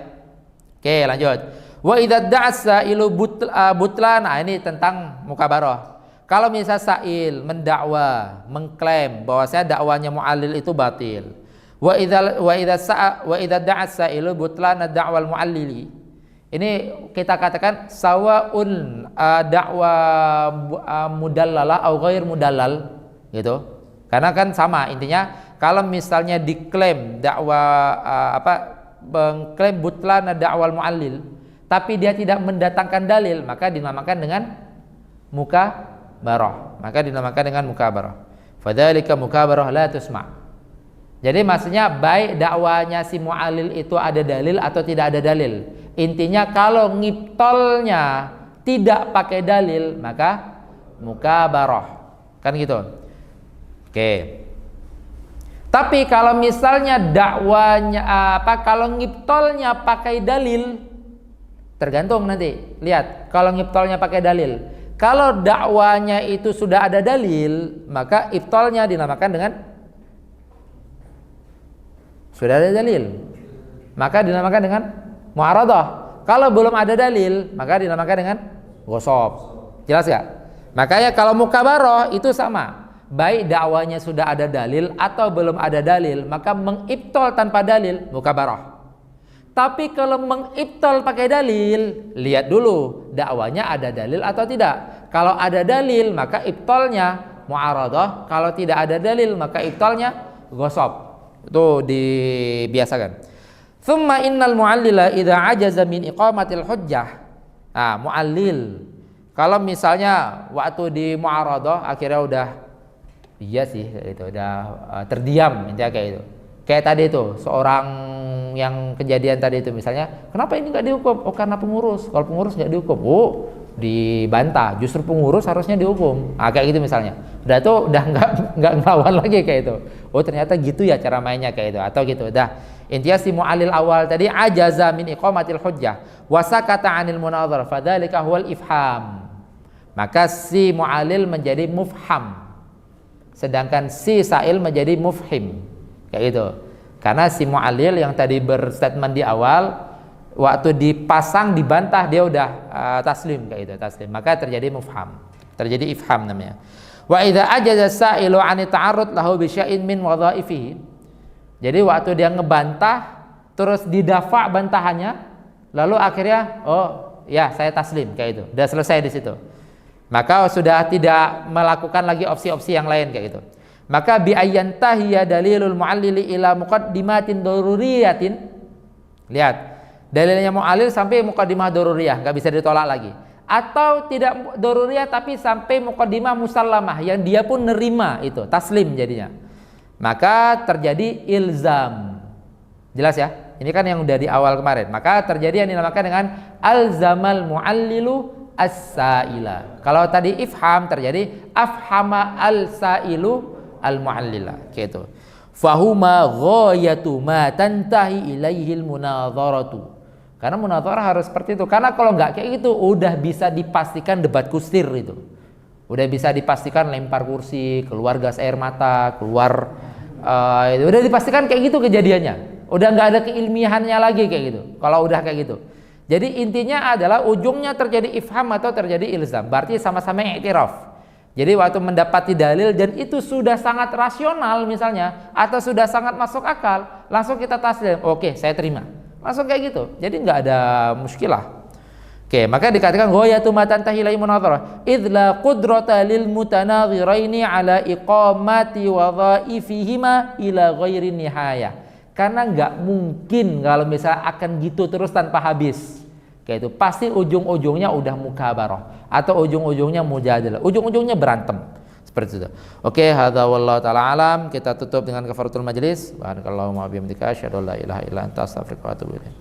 Oke, lanjut. Wa idza da'as sa'ilu butlan. Nah, ini tentang mukabarah. Kalau misal sa'il mendakwa, mengklaim bahwasanya dakwanya mu'allil itu batil. Wa idza da'a sa'ilu butlan da'wal mu'allili. Ini kita katakan sawaun dakwa mudallalah atau ghair mudallal gitu. Karena kan sama intinya, kalau misalnya diklaim dakwa mengklaim butlan da'wal mu'allil tapi dia tidak mendatangkan dalil, maka dinamakan dengan mukabarah. Fadzalika mukabarah la tusma'. Jadi maksudnya baik dakwanya si mu'allil itu ada dalil atau tidak ada dalil. Intinya kalau ngiptolnya tidak pakai dalil, maka mukabarah. Kan gitu. Oke. Tapi kalau misalnya dakwanya kalau ngiptolnya pakai dalil, tergantung nanti. Lihat, kalau ngiptolnya pakai dalil. Kalau dakwanya itu sudah ada dalil, maka ibtolnya dinamakan dengan sudah ada dalil, maka dinamakan dengan mu'aradah. Kalau belum ada dalil, maka dinamakan dengan ghosob. Jelas gak? Makanya kalau mukabaroh itu sama. Baik dakwanya sudah ada dalil atau belum ada dalil, maka mengibtol tanpa dalil mukabaroh. Tapi kalau mengibtol pakai dalil, lihat dulu dakwanya ada dalil atau tidak. Kalau ada dalil, maka ibtolnya mu'aradah. Kalau tidak ada dalil, maka ibtolnya ghosob. Itu dibiasakan. Thumma innal mu'allila idza ajaza min iqamatil hujjah. Mu'allil. Kalau misalnya waktu di mu'aradah akhirnya udah iya sih itu udah terdiam intinya kayak itu. Kayak tadi itu seorang yang kejadian tadi itu misalnya, kenapa ini nggak dihukum? Oh karena pengurus. Kalau pengurus nggak dihukum, oh dibantah. Justru pengurus harusnya dihukum. Kayak gitu misalnya. Udah tuh udah nggak ngelawan lagi kayak itu. Oh ternyata gitu ya cara mainnya kayak itu atau gitu. Udah intinya si mu'allil awal tadi ajaza min iqamatil hujjah wa sakata 'anil munadhar fadzalika huwal ifham. Maka si mu'allil menjadi mufham. Sedangkan si sa'il menjadi mufhim. Kayak gitu. Karena si mu'allil yang tadi berstatement di awal waktu dipasang dibantah dia udah taslim kayak gitu, taslim. Maka terjadi mufham. Terjadi ifham namanya. Wa idza ajaza sa'ilu 'an ta'arrud lahu bi syai'in min wadha'ifihi. Jadi waktu dia ngebantah terus didafa bantahannya lalu akhirnya oh ya saya taslim kayak itu. Udah selesai di situ. Maka sudah tidak melakukan lagi opsi-opsi yang lain kayak gitu. Maka bi ayyantahiya dalilul mu'allili ila muqaddimatin daruriyatin. Lihat, dalilnya mu'allil sampai muqaddimah daruriyah, enggak bisa ditolak lagi. Atau tidak daruriyah tapi sampai muqaddimah musallamah yang dia pun nerima itu, taslim jadinya. Maka terjadi ilzam. Jelas ya? Ini kan yang udah di awal kemarin. Maka terjadi yang dinamakan dengan alzamal mu'allilu as-sa'ila. Kalau tadi ifham terjadi afhama al-sa'ilu al-mu'allila gitu. Fahuma ghayatu ma tantahi ilaihil munadharatu. Karena munadharah harus seperti itu. Karena kalau enggak kayak gitu udah bisa dipastikan debat kusir itu. Udah bisa dipastikan lempar kursi, keluar gas air mata, keluar udah dipastikan kayak gitu kejadiannya. Udah enggak ada keilmiahannya lagi kayak gitu. Kalau udah kayak gitu. Jadi intinya adalah ujungnya terjadi ifham atau terjadi ilzam. Berarti sama-sama i'tiraf. Jadi waktu mendapati dalil dan itu sudah sangat rasional misalnya atau sudah sangat masuk akal, langsung kita taslim. Oke, saya terima. Langsung kayak gitu. Jadi nggak ada muskilah. Oke, maka dikatakan ghayatu ma tantahi ilaihi munadharah idz la qudrata lil mutanadhiraini ala iqamati wadhaifihima ila ghairi nihayah. Karena nggak mungkin kalau misalnya akan gitu terus tanpa habis. Kayak itu pasti ujung-ujungnya udah mukabarah atau ujung-ujungnya mujadalah, ujung-ujungnya berantem seperti itu. Oke, hadza wallahu taala alam. Kita tutup dengan kafaratul majlis. Wa anallahu ma bihamdika asyhadu an la ilaha illa anta astaghfiruka wa atubu ilaik.